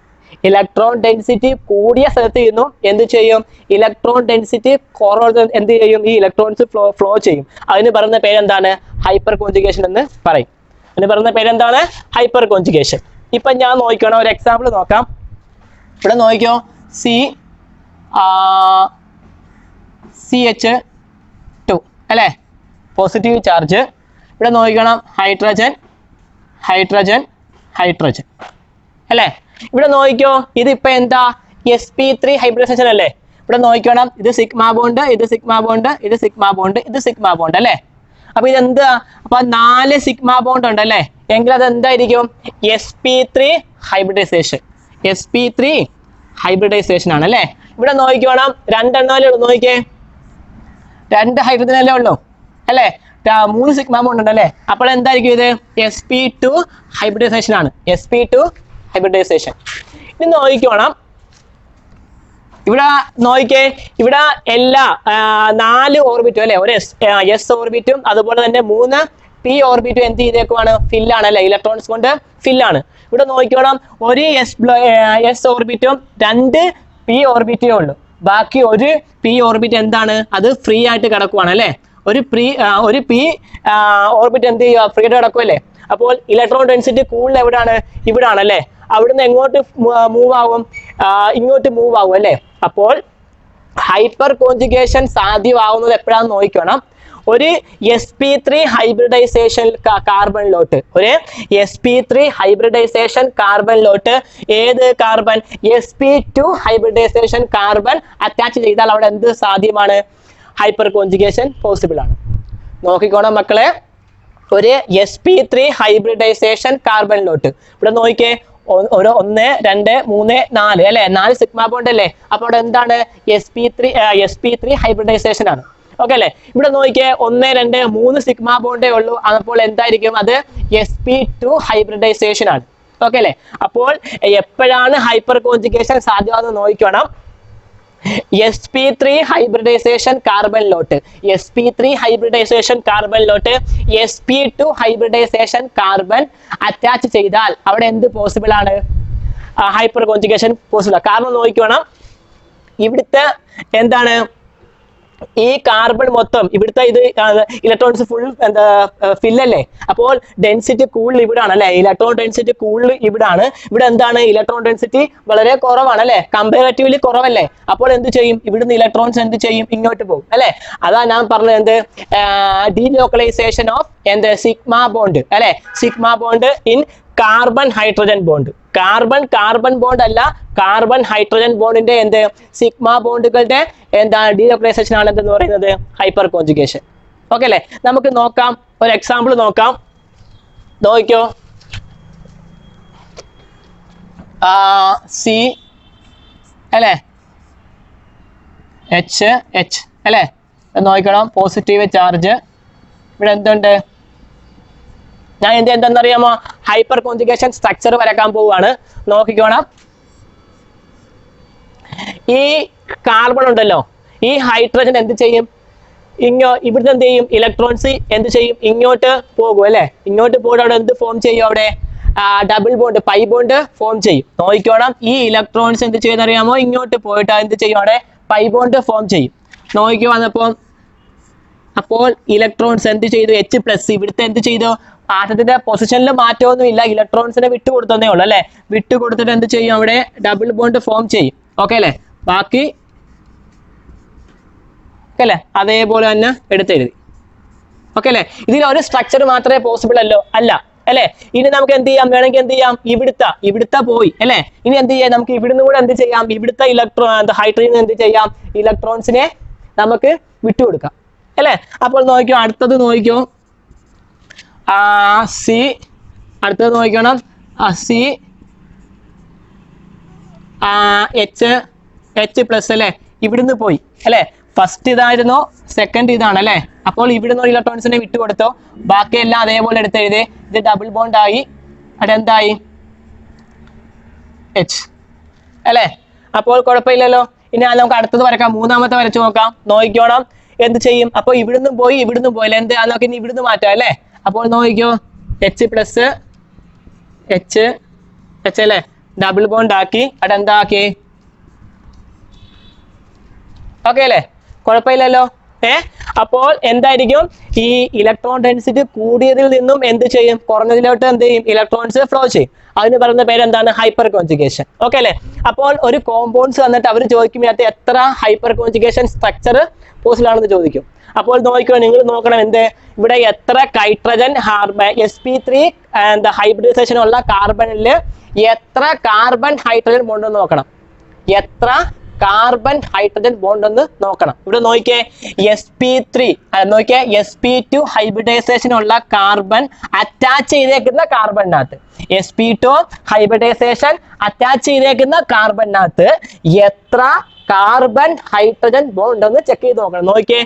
ഇലക്ട്രോൺ ഡെൻസിറ്റി കൂടിയ സ്ഥലത്ത് നിന്നും എന്ത് ചെയ്യും, ഇലക്ട്രോൺ ഡെൻസിറ്റി കുറവ് എന്ത് ചെയ്യും, ഈ ഇലക്ട്രോൺസ് ഫ്ലോ ചെയ്യും. അതിന് പറയുന്ന പേരെന്താണ്, ഹൈപ്പർ കോഞ്ചുഗേഷൻ എന്ന് പറയും. അതിന് പറയുന്ന പേരെന്താണ്, ഹൈപ്പർ കോഞ്ചുഗേഷൻ. ഇപ്പൊ ഞാൻ നോക്കണം, ഒരു എക്സാമ്പിൾ നോക്കാം. ഇവിടെ നോക്കിയോ, CH2 അല്ലേ, പോസിറ്റീവ് ചാർജ്. ഇവിടെ നോക്കണം ഹൈഡ്രജൻ ഹൈഡ്രജൻ ഹൈഡ്രജൻ അല്ലേ. ഇവിടെ നോക്കിക്കോ ഇതിപ്പോ എന്താ sp3 ഹൈബ്രിഡൈസേഷൻ അല്ലേ. ഇവിടെ നോക്കണം ഇത് സിഗ്മ ബോണ്ട് ഇത് സിഗ്മ ബോണ്ട് ഇത് സിഗ്മ ബോണ്ട് ഇത് സിഗ്മ ബോണ്ട് അല്ലേ. അപ്പൊ ഇതെന്താ അപ്പൊ 4 സിഗ്മ ബോണ്ട് ഉണ്ടല്ലേ എങ്കിൽ അത് എന്തായിരിക്കും sp3 ഹൈബ്രിഡൈസേഷൻ. sp3 ഹൈബ്രിഡൈസേഷൻ ആണ് അല്ലേ. ഇവിടെ നോക്കണം 2 എണ്ണമല്ലേ ഉള്ളൂ. നോക്കിക്കേ 2 ഹൈഡ്രജൻ അല്ലേ ഉള്ളൂ അല്ലേ. 3 സിഗ്മ ബോണ്ട് ഉണ്ടല്ലേ. അപ്പോൾ എന്തായിരിക്കും ഇത് sp2 ഹൈബ്രിഡൈസേഷൻ ആണ്. sp2 hybridisation. ഇനി നോക്കണം ഇവിടെ നോക്കിക്കേ ഇവിടെ എല്ലാ 4 ഓർബിറ്റും അല്ലെ ഒരു s ഓർബിറ്റും അതുപോലെ തന്നെ 3 p ഓർബിറ്റും എന്ത് ചെയ്തേക്കുവാണ് ഫില്ലാണ് അല്ലെ ഇലക്ട്രോൺസ് കൊണ്ട് ഫില്ലാണ്. ഇവിടെ നോക്കണം ഒരു s ഓർബിറ്റും 2 p ഓർബിറ്റേ ഉള്ളൂ. ബാക്കി ഒരു p ഓർബിറ്റ് എന്താണ് അത് ഫ്രീ ആയിട്ട് കിടക്കുവാണ് അല്ലെ. ഒരു p ഓർബിറ്റ് എന്ത് ചെയ്യുക ഫ്രീ ആയിട്ട് കിടക്കുമല്ലേ. അപ്പോൾ ഇലക്ട്രോൺ ഡെൻസിറ്റി കൂടുതൽ എവിടെയാണ് ഇവിടാണ് അല്ലെ. അവിടുന്ന് എങ്ങോട്ട് മൂവ് ആവും ഇങ്ങോട്ട് മൂവ് ആവും അല്ലെ. അപ്പോൾ ഹൈപ്പർ കോൺജുഗേഷൻ സാധ്യമാവുന്നത് എപ്പോഴാണെന്ന് നോക്കണം. ഒരു sp3 ഹൈബ്രിഡൈസേഷൻ കാർബണിലോട്ട് ഒരു sp3 ഹൈബ്രിഡൈസേഷൻ കാർബണിലോട്ട് ഏത് carbon sp2 hybridisation carbon attach ചെയ്താൽ അവിടെ എന്ത് സാധ്യമാണ് ഹൈപ്പർ കോൺജുഗേഷൻ പോസിബിൾ ആണ്. നോക്കിക്കോണം മക്കളെ ഒരു sp3 ഹൈബ്രിഡൈസേഷൻ കാർബണിലോട്ട് ഇവിടെ നോക്കിക്കേ ഒരു 1 2 3 4 അല്ലെ 4 സിഗ്മ ബോണ്ട് അല്ലേ. അപ്പോൾ അവിടെ എന്താണ് sp3 ഹൈബ്രിഡൈസേഷൻ ആണ്. ഓക്കെ അല്ലെ. ഇവിടെ നോക്കിക്കേ 1 2 3 സിഗ്മ ബോണ്ടേ ഉള്ളൂ. അപ്പോൾ എന്തായിരിക്കും അത് sp2 ഹൈബ്രിഡൈസേഷൻ ആണ്. ഓക്കെ അല്ലെ. അപ്പോൾ എപ്പോഴാണ് ഹൈപ്പർ കോൺജുഗേഷൻ സാധ്യമാണെന്ന് നോക്കണം. sp3 ഹൈബ്രിഡൈസേഷൻ കാർബണിലോട്ട് sp3 ഹൈബ്രിഡൈസേഷൻ കാർബണിലോട്ട് sp2 ഹൈബ്രിഡൈസേഷൻ കാർബൺ അറ്റാച്ച് ചെയ്താൽ അവിടെ എന്ത് പോസിബിൾ ആണ് ഹൈപ്പർ കോൺജുഗേഷൻ പോസിബിൾ ആണ്. കാരണം നോക്കണം ഇവിടുത്തെ എന്താണ് ഈ കാർബൺ മൊത്തം ഇവിടുത്തെ ഇത് ഇലക്ട്രോൺസ് ഫുൾ എന്താ ഫില്ലല്ലേ. അപ്പോൾ ഡെൻസിറ്റി കൂടുതൽ ഇവിടാണ് അല്ലെ. ഇലക്ട്രോൺ ഡെൻസിറ്റി കൂടുതൽ ഇവിടാണ്. ഇവിടെ എന്താണ് ഇലക്ട്രോൺ ഡെൻസിറ്റി വളരെ കുറവാണ് അല്ലെ. കമ്പാരിറ്റീവ്ലി കുറവല്ലേ. അപ്പോൾ എന്ത് ചെയ്യും ഇവിടുന്ന് ഇലക്ട്രോൺസ് എന്ത് ചെയ്യും ഇങ്ങോട്ട് പോകും അല്ലെ. അതാ ഞാൻ പറഞ്ഞത് എന്ത് ഡീലോക്കലൈസേഷൻ ഓഫ് എന്ത് സിഗ്മ ബോണ്ട് അല്ലെ. Sigma bond in carbon hydrogen bond. Carbon bond അല്ല കാർബൺ ഹൈഡ്രജൻ ബോണ്ടിന്റെ എന്ത് സിഗ്മ ബോണ്ടുകളുടെ എന്താണ് ഡീലോക്കലൈസേഷൻ ആണ് എന്തെന്ന് പറയുന്നത് ഹൈപ്പർ കോൺജുഗേഷൻ. ഓക്കെ അല്ലെ. നമുക്ക് നോക്കാം ഒരു എക്സാമ്പിൾ നോക്കാം. നോക്കിക്കോ സി അല്ലെ എച്ച് അല്ലെ നോക്കണം പോസിറ്റീവ് ചാർജ്. ഇവിടെ എന്തുണ്ട് ഞാൻ എന്താണെന്നറിയാമോ ഹൈപ്പർ കോൺജുഗേഷൻ സ്ട്രക്ചർ വരക്കാൻ പോവുകയാണ്. നോക്കിക്കോണം ഈ കാർബൺ ഉണ്ടല്ലോ ഈ ഹൈഡ്രജൻ എന്ത് ചെയ്യും ഇവിടുന്ന് എന്ത് ചെയ്യും ഇലക്ട്രോൺസ് എന്ത് ചെയ്യും ഇങ്ങോട്ട് പോകും അല്ലെ. ഇങ്ങോട്ട് പോയിട്ട് അവിടെ എന്ത് ഫോം ചെയ്യും അവിടെ double bond pi bond form ചെയ്യും. നോക്കിക്കോണം ഈ ഇലക്ട്രോൺസ് എന്ത് ചെയ്യുന്നറിയാമോ ഇങ്ങോട്ട് പോയിട്ട് എന്ത് ചെയ്യും അവിടെ പൈ ബോണ്ട് ഫോം ചെയ്യും. നോക്കിക്കോ വന്നപ്പോൾ അപ്പോൾ ഇലക്ട്രോൺസ് എന്ത് ചെയ്തു H+ ഇവിടുത്തെ എന്ത് ചെയ്തു ആറ്റത്തിന്റെ പൊസിഷനിൽ മാറ്റമൊന്നും ഇല്ല. ഇലക്ട്രോൺസിനെ വിട്ടുകൊടുത്തതേ ഉള്ളൂ അല്ലെ. വിട്ടുകൊടുത്തിട്ട് എന്ത് ചെയ്യും അവിടെ ഡബിൾ ബോണ്ട് ഫോം ചെയ്യും. ഓക്കെ അല്ലെ. ബാക്കി അല്ലെ അതേപോലെ തന്നെ എടുത്തെഴുതി. ഓക്കെ അല്ലെ. ഇതിൽ ഒരു സ്ട്രക്ചർ മാത്രമേ പോസിബിൾ അല്ല അല്ലെ. ഇനി നമുക്ക് എന്ത് ചെയ്യാം വേണമെങ്കിൽ എന്ത് ചെയ്യാം ഇവിടുത്തെ പോയി അല്ലെ. ഇനി എന്ത് ചെയ്യാം നമുക്ക് ഇവിടുന്ന് കൂടെ എന്ത് ചെയ്യാം ഇവിടുത്തെ ഹൈഡ്രജൻ എന്ത് ചെയ്യാം ഇലക്ട്രോൺസിനെ നമുക്ക് വിട്ടുകൊടുക്കാം അല്ലെ. അപ്പോൾ നോക്കിക്കോ അടുത്തത് നോക്കിക്കോ സി അടുത്തത് നോക്കണം സി H+ അല്ലെ. ഇവിടുന്ന് പോയി അല്ലെ. ഫസ്റ്റ് ഇതായിരുന്നു സെക്കൻഡ് ഇതാണ് അല്ലെ. അപ്പോൾ ഇവിടുന്ന് ഇലക്ട്രോൺസിനെ വിട്ടുകൊടുത്തോ ബാക്കിയെല്ലാം അതേപോലെ എടുത്തെഴുതി. ഇത് ഡബിൾ ബോണ്ട് ആയി അവിടെ എന്തായി H അല്ലെ. അപ്പോൾ കുഴപ്പമില്ലല്ലോ. ഇനി നമുക്ക് അടുത്തത് വരക്കാം. മൂന്നാമത്തെ വരച്ചു നോക്കാം. നോക്കിക്കോണം എന്ത് ചെയ്യും അപ്പോൾ ഇവിടുന്ന് പോയി അല്ലെ. എന്ത് നമുക്ക് ഇനി ഇവിടുന്ന് മാറ്റാം അല്ലെ. അപ്പോൾ നോക്കിക്കോ H+ H അല്ലെ ഡബിൾ ബോണ്ട് ആക്കി അവിടെ എന്താക്കി ഓക്കെ അല്ലേ കുഴപ്പമില്ലല്ലോ അപ്പോൾ എന്തായിരിക്കും ഈ ഇലക്ട്രോൺ ഡെൻസിറ്റി കൂടിയതിൽ നിന്നും എന്ത് ചെയ്യും, കുറഞ്ഞതിലോട്ട് എന്ത് ചെയ്യും, ഇലക്ട്രോൺസ് ഫ്ലോ ചെയ്യും. അതിന് പറയുന്ന പേര് എന്താണ്, ഹൈപ്പർ കോൺജുഗേഷൻ. ഓക്കെ അല്ലേ? അപ്പോൾ ഒരു കോമ്പൗണ്ട്സ് വന്നിട്ട് അവർ ചോദിക്കും ഇതിനകത്ത് എത്ര ഹൈപ്പർ കോൺജുഗേഷൻ സ്ട്രക്ചർ പോസിബിൾ ആണെന്ന് ചോദിക്കും. അപ്പോൾ നോക്കിയോ, നിങ്ങൾ നോക്കണം എന്ത്, ഇവിടെ എത്ര ഹൈഡ്രജൻ sp3 എന്താ ഹൈബ്രിഡൈസേഷൻ ഉള്ള കാർബണിൽ എത്ര കാർബൺ ഹൈഡ്രജൻ ബോണ്ട് എന്ന് നോക്കണം. എത്ര കാർബൺ ഹൈഡ്രജൻ ബോണ്ട് എന്ന് നോക്കണം. ഇവിടെ നോക്കിയേ, sp3 നോക്കിയേ, sp2 ഹൈബ്രിഡൈസേഷൻ ഉള്ള കാർബൺ അറ്റാച്ച് ചെയ്തേക്കുന്ന കാർബണിനകത്ത്, sp2 ഹൈബ്രിഡൈസേഷൻ അറ്റാച്ച് ചെയ്തേക്കുന്ന കാർബണിനകത്ത് എത്ര കാർബൺ ഹൈഡ്രജൻ ബോണ്ട് എന്ന് ചെക്ക് ചെയ്ത് നോക്കണം. നോക്കിയേ,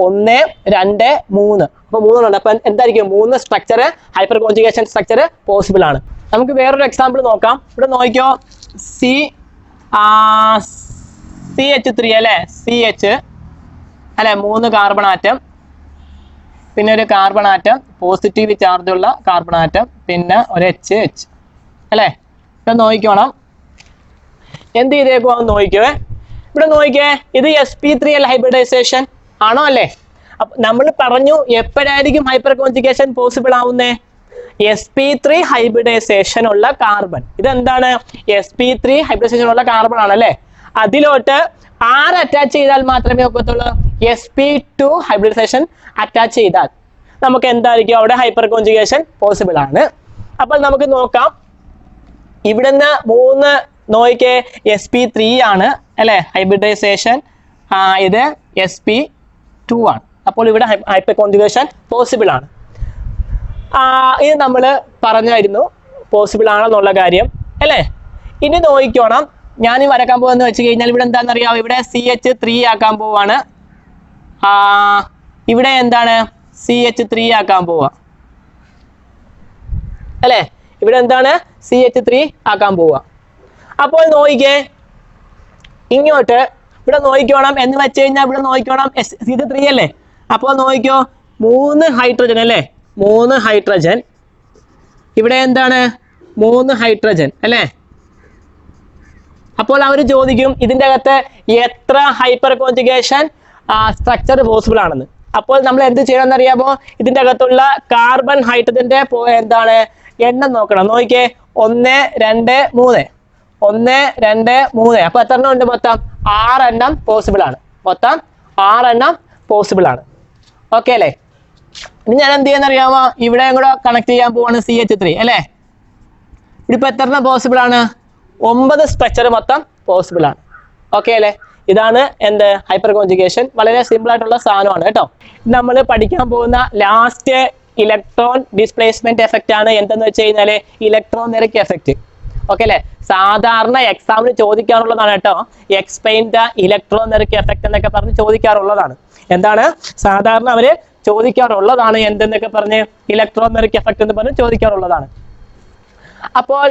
1, 2, 3. അപ്പൊ 3 ഉണ്ട്. അപ്പൊ എന്തായിരിക്കും, 3 structure hyper conjugation structure possible ആണ്. നമുക്ക് വേറൊരു എക്സാമ്പിൾ നോക്കാം. ഇവിടെ നോക്കിയോ, CH3 അല്ലെ, CH അല്ലെ, 3 കാർബൺ ആറ്റം, പിന്നെ ഒരു കാർബൺ ആറ്റം പോസിറ്റീവ് ചാർജ് ഉള്ള കാർബൺ ആറ്റം, പിന്നെ ഒരു H അല്ലെ. ഇവിടെ നോക്കിക്കോണം എന്ത് ചെയ്തേക്കുവാന്ന് നോക്കിക്കേ. ഇവിടെ നോക്കിക്കേ, ഇത് sp3 അല്ല ഹൈബ്രിഡൈസേഷൻ ആണോ അല്ലേ? അപ്പൊ നമ്മൾ പറഞ്ഞു എപ്പോഴായിരിക്കും ഹൈപ്പർ കോൺജുഗേഷൻ പോസിബിൾ ആവുന്നേ, sp3 ഹൈബ്രിഡൈസേഷൻ ഉള്ള കാർബൺ. ഇതെന്താണ്, sp3 ഹൈബ്രിഡൈസേഷൻ ഉള്ള കാർബൺ ആണല്ലേ. അതിലോട്ട് ആര് അറ്റാച്ച് ചെയ്താൽ മാത്രമേ ഒക്കത്തുള്ളൂ, sp2 ഹൈബ്രിഡൈസേഷൻ അറ്റാച്ച് ചെയ്താൽ നമുക്ക് എന്തായിരിക്കും അവിടെ ഹൈപ്പർ കോൺജുഗേഷൻ പോസിബിൾ ആണ്. അപ്പോൾ നമുക്ക് നോക്കാം. ഇവിടുന്ന് 3 നോക്കിക്കേ, sp3 ആണ് അല്ലെ ഹൈബ്രിഡൈസേഷൻ, ഇത് sp2 ആണ്. അപ്പോൾ ഇവിടെ ഹൈപ്പർ കോൺജുഗേഷൻ പോസിബിൾ ആണ്. ഇത് നമ്മൾ പറഞ്ഞായിരുന്നു പോസിബിൾ ആണെന്നുള്ള കാര്യം അല്ലേ. ഇനി നോക്കിക്കോണം, ഞാൻ ഈ വരക്കാൻ പോകുന്ന വെച്ച് കഴിഞ്ഞാൽ ഇവിടെ എന്താണെന്നറിയാമോ, ഇവിടെ CH3 ആക്കാൻ പോവാണ്. ഇവിടെ എന്താണ്, CH3 ആക്കാൻ പോവാ അല്ലേ. ഇവിടെ എന്താണ്, CH3 ആക്കാൻ പോവാ. അപ്പോൾ നോക്കിക്കേ, ഇങ്ങോട്ട് ഇവിടെ നോക്കിക്കോണം എന്ന് വെച്ച് കഴിഞ്ഞാൽ ഇവിടെ നോക്കിക്കോണം, CH3 അല്ലേ. അപ്പോൾ നോക്കിക്കോ, 3 ഹൈഡ്രജൻ അല്ലേ, 3 ഹൈഡ്രജൻ. ഇവിടെ എന്താണ്, 3 ഹൈഡ്രജൻ അല്ലേ. അപ്പോൾ അവർ ചോദിക്കും ഇതിൻ്റെ അകത്ത് എത്ര ഹൈപ്പർ കോൺജുഗേഷൻ സ്ട്രക്ചർ പോസിബിൾ ആണെന്ന്. അപ്പോൾ നമ്മൾ എന്ത് ചെയ്യണമെന്ന് അറിയാമോ, ഇതിൻ്റെ അകത്തുള്ള കാർബൺ ഹൈഡ്രജന്റെ എന്താണ് എണ്ണം നോക്കണം. നോക്കിക്കേ, 1, 2, 3, 1, 2, 3. അപ്പൊ എത്ര എണ്ണം ഉണ്ട്, മൊത്തം 6 എണ്ണം പോസിബിൾ ആണ്. മൊത്തം 6 എണ്ണം പോസിബിൾ ആണ്. ഓക്കെ അല്ലേ. ഇനി ഞാൻ എന്ത് ചെയ്യാന്ന് അറിയാമോ, ഇവിടെ കൂടെ കണക്ട് ചെയ്യാൻ പോവാണ് CH3 അല്ലേ. ഇതിപ്പോ എത്ര എണ്ണം പോസിബിൾ ആണ്, 9 സ്ട്രക്ചർ മൊത്തം പോസിബിൾ ആണ്. ഓക്കെ അല്ലേ. ഇതാണ് എന്ത്, ഹൈപ്പർ കോൺജുഗേഷൻ. വളരെ സിമ്പിൾ ആയിട്ടുള്ള സാധനമാണ് കേട്ടോ. നമ്മൾ പഠിക്കാൻ പോകുന്ന ലാസ്റ്റ് ഇലക്ട്രോൺ ഡിസ്പ്ലേസ്മെന്റ് എഫക്റ്റ് ആണ്. എന്തെന്ന് വെച്ച് കഴിഞ്ഞാല് ഇലക്ട്രോനെറിക് എഫക്റ്റ്. ഓക്കെ അല്ലേ. സാധാരണ എക്സാമിന് ചോദിക്കാറുള്ളതാണ് കേട്ടോ. എക്സ്പ്ലെയിൻ ദ ഇലക്ട്രോനെറിക് എഫക്റ്റ് എന്നൊക്കെ പറഞ്ഞ് ചോദിക്കാറുള്ളതാണ്. എന്താണ്, സാധാരണ അവര് ചോദിക്കാറുള്ളതാണ് എന്തെന്നൊക്കെ പറഞ്ഞ് ഇലക്ട്രോനെറിക് എഫക്റ്റ് എന്ന് പറഞ്ഞ് ചോദിക്കാറുള്ളതാണ്. അപ്പോൾ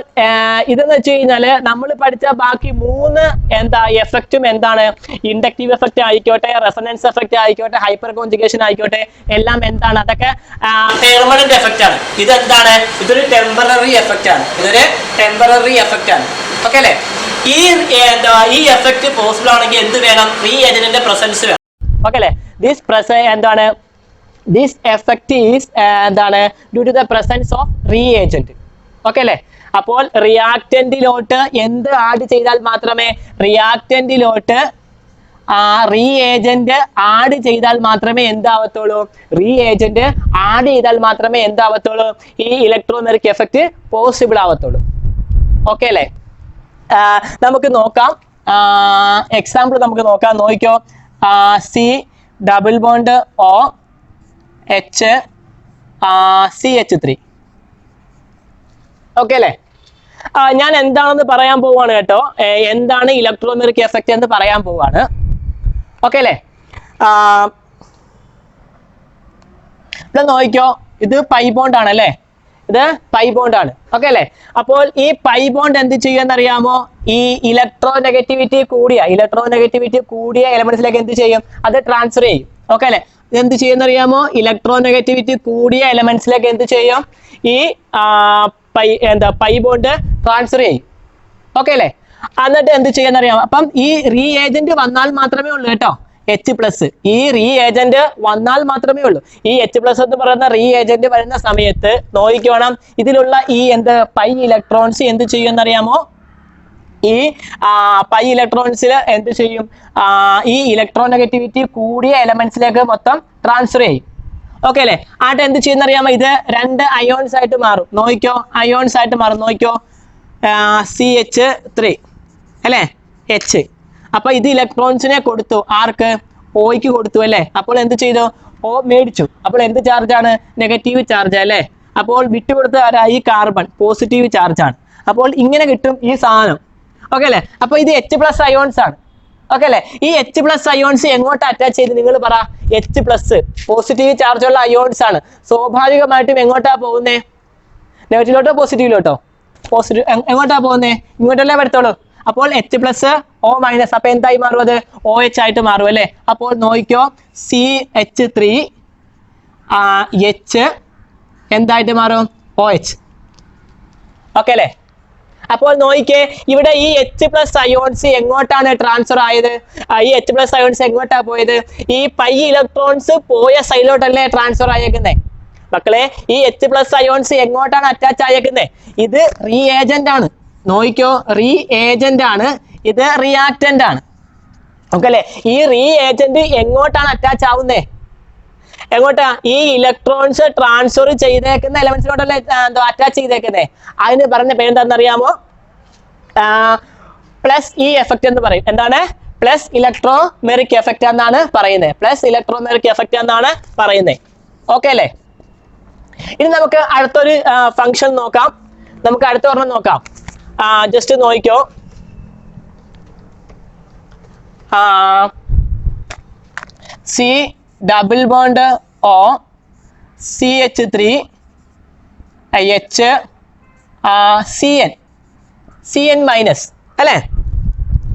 ഇതെന്ന് വെച്ച് കഴിഞ്ഞാല് നമ്മൾ പഠിച്ച ബാക്കി 3 എന്താ എഫക്റ്റും എന്താണ്, ഇൻഡക്റ്റീവ് എഫക്റ്റ് ആയിക്കോട്ടെ, റെസൊണൻസ് എഫക്റ്റ് ആയിക്കോട്ടെ, ഹൈപ്പർ കോൺജുഗേഷൻ ആയിക്കോട്ടെ, എല്ലാം എന്താണ്, അതൊക്കെ പെർമനന്റ് എഫക്റ്റ് ആണ്. ഇതെന്താണ്, ഇതൊരു ടെമ്പററി എഫക്റ്റ് ആണ്. ഇതൊരു ടെമ്പററി എഫക്റ്റ് ആണ്. ഓക്കെ അല്ലേ. ഈ എഫക്റ്റ് പോസിബിൾ ആണെങ്കിൽ എന്ത് വേണം, റീഏജന്റിന്റെ പ്രസൻസ് വേണം. ഓക്കെ അല്ലേ. എന്താണ്, ദിസ് എഫക്റ്റ് ഈസ് എന്താണ്, due to the presence of reagent. Okay അല്ലേ. അപ്പോൾ റിയാക്റ്റന്റിലോട്ട് എന്ത് ആഡ് ചെയ്താൽ മാത്രമേ, റിയാക്റ്റന്റിലോട്ട് റീഏജന്റ് ആഡ് ചെയ്താൽ മാത്രമേ എന്താവത്തുള്ളൂ, റീഏജന്റ് ആഡ് ചെയ്താൽ മാത്രമേ എന്താവത്തുള്ളൂ, ഈ ഇലക്ട്രോനെറിക് എഫക്റ്റ് പോസിബിൾ ആവത്തുള്ളൂ. ഓക്കെ അല്ലേ. നമുക്ക് നോക്കാം, എക്സാമ്പിൾ നമുക്ക് നോക്കാം. നോക്കിക്കോ, C double bond O H CH3. Okay അല്ലേ. ഞാൻ എന്താണെന്ന് പറയാൻ പോവാണ് കേട്ടോ. എന്താണ് ഇലക്ട്രോനെറിക് എഫക്റ്റ് എന്ന് പറയാൻ പോവാണ്. ഓക്കെ അല്ലേ. ഇവിടെ നോക്കിക്കോ, ഇത് പൈ ബോണ്ട് ആണല്ലേ, ഇത് പൈ ബോണ്ട് ആണ്. ഓക്കെ അല്ലേ. അപ്പോൾ ഈ പൈ ബോണ്ട് എന്ത് ചെയ്യുമെന്ന് അറിയാമോ, ഈ ഇലക്ട്രോനെഗറ്റിവിറ്റി കൂടിയ എലമെന്റ്സിലേക്ക് എന്ത് ചെയ്യും, അത് ട്രാൻസ്ഫർ ചെയ്യും. ഓക്കെ അല്ലേ. എന്ത് ചെയ്യുമെന്ന് അറിയാമോ, ഇലക്ട്രോനെഗറ്റിവിറ്റി കൂടിയ എലമെന്റ്സിലേക്ക് എന്ത് ചെയ്യും, ഈ പൈ ബോണ്ട് ട്രാൻസ്ഫർ ചെയ്യും. ഓക്കെ അല്ലേ. എന്നിട്ട് എന്ത് ചെയ്യാന്നറിയാം, അപ്പം ഈ റീഏജന്റ് വന്നാൽ മാത്രമേ ഉള്ളൂ കേട്ടോ, എച്ച് പ്ലസ്. ഈ റീ ഏജന്റ് വന്നാൽ മാത്രമേ ഉള്ളൂ. ഈ എച്ച് പ്ലസ് എന്ന് പറയുന്ന റീ ഏജന്റ് വരുന്ന സമയത്ത് നോക്കിക്കോണം, ഇതിലുള്ള ഈ പൈ ഇലക്ട്രോൺസ് എന്ത് ചെയ്യുമെന്നറിയാമോ? ഈ പൈ ഇലക്ട്രോൺസിൽ എന്ത് ചെയ്യും? ഈ ഇലക്ട്രോൺ നെഗറ്റിവിറ്റി കൂടിയ എലമെന്റ്സിലേക്ക് മൊത്തം ട്രാൻസ്ഫർ ചെയ്യും. ഓക്കെ അല്ലേ? ആയിട്ട് എന്ത് ചെയ്യുന്നറിയാമോ? ഇത് 2 അയോൺസ് ആയിട്ട് മാറും. നോക്കിക്കോ, അയോൺസ് ആയിട്ട് മാറും. നോക്കിക്കോ, CH3 അല്ലേ, H. അപ്പൊ ഇത് ഇലക്ട്രോൺസിനെ കൊടുത്തു. ആർക്ക്? ഓയ്ക്ക് കൊടുത്തു അല്ലേ? അപ്പോൾ എന്ത് ചെയ്തു? ഓ മേടിച്ചു. അപ്പോൾ എന്ത് ചാർജാണ്? നെഗറ്റീവ് ചാർജ് അല്ലേ? അപ്പോൾ വിട്ടുകൊടുത്ത ആരായി? കാർബൺ, പോസിറ്റീവ് ചാർജാണ്. അപ്പോൾ ഇങ്ങനെ കിട്ടും ഈ സാധനം. ഓക്കെ അല്ലേ? അപ്പൊ ഇത് H+ അയോൺസ് ആണ്. ഓക്കെ അല്ലേ? ഈ H+ അയോൺസ് എങ്ങോട്ട് അറ്റാച്ച് ചെയ്ത്? നിങ്ങൾ പറ. H+, പോസിറ്റീവ് ചാർജ് ഉള്ള അയോൺസ് ആണ്. സ്വാഭാവികമായിട്ടും എങ്ങോട്ടാ പോകുന്നേ? നെഗറ്റീവിലോട്ടോ പോസിറ്റീവിലോട്ടോ? പോസിറ്റീവ്. എങ്ങോട്ടാ പോകുന്നേ? ഇങ്ങോട്ടല്ലേ വരത്തോളൂ. അപ്പോൾ H+, O-. അപ്പൊ എന്തായി മാറും? അത് OH ആയിട്ട് മാറും അല്ലേ? അപ്പോൾ നോക്കിക്കോ, CH3 H എന്തായിട്ട് മാറും? OH. ഓക്കെ അല്ലേ? അപ്പോൾ നോക്കിക്കേ, ഇവിടെ ഈ H+ അയോൺസ് എങ്ങോട്ടാണ് ട്രാൻസ്ഫർ ആയത്? ഈ H+ അയോൺസ് എങ്ങോട്ടാ പോയത്? ഈ പൈ ഇലക്ട്രോൺസ് പോയ സൈഡിലോട്ടല്ലേ ട്രാൻസ്ഫർ ആയേക്കുന്നേ മക്കളെ? ഈ H+ അയോൺസ് എങ്ങോട്ടാണ് അറ്റാച്ച് ആയേക്കുന്നത്? ഇത് റീ ഏജന്റ് ആണ്. നോക്കിക്കോ, റീ ഏജന്റ് ആണ്. ഇത് റിയാക്റ്റന്റ് ആണ്. ഓക്കെ അല്ലേ? ഈ റീ ഏജന്റ് എങ്ങോട്ടാണ് അറ്റാച്ച് ആവുന്നേ? എങ്ങോട്ടാ? ഈ ഇലക്ട്രോൺസ് ട്രാൻസ്ഫർ ചെയ്തേക്കുന്ന എലമെന്റ്സിലോട്ടല്ലേ അറ്റാച്ച് ചെയ്തേക്കുന്നേ. അതിന് പറഞ്ഞ പേരെന്താണെന്നറിയാമോ? പ്ലസ് ഈ എഫക്റ്റ് എന്ന് പറയും. എന്താണ്? പ്ലസ് ഇലക്ട്രോമെറിക് എഫക്റ്റ് എന്നാണ് പറയുന്നത്. പ്ലസ് ഇലക്ട്രോമെറിക് എഫക്റ്റ് എന്നാണ് പറയുന്നത്. ഓക്കെ അല്ലേ? ഇനി നമുക്ക് അടുത്തൊരു ഫംഗ്ഷൻ നോക്കാം. നമുക്ക് അടുത്ത ഒരെണ്ണം നോക്കാം. ജസ്റ്റ് നോക്കിക്കോ, C double bond O CH3 H CN minus അല്ലേ?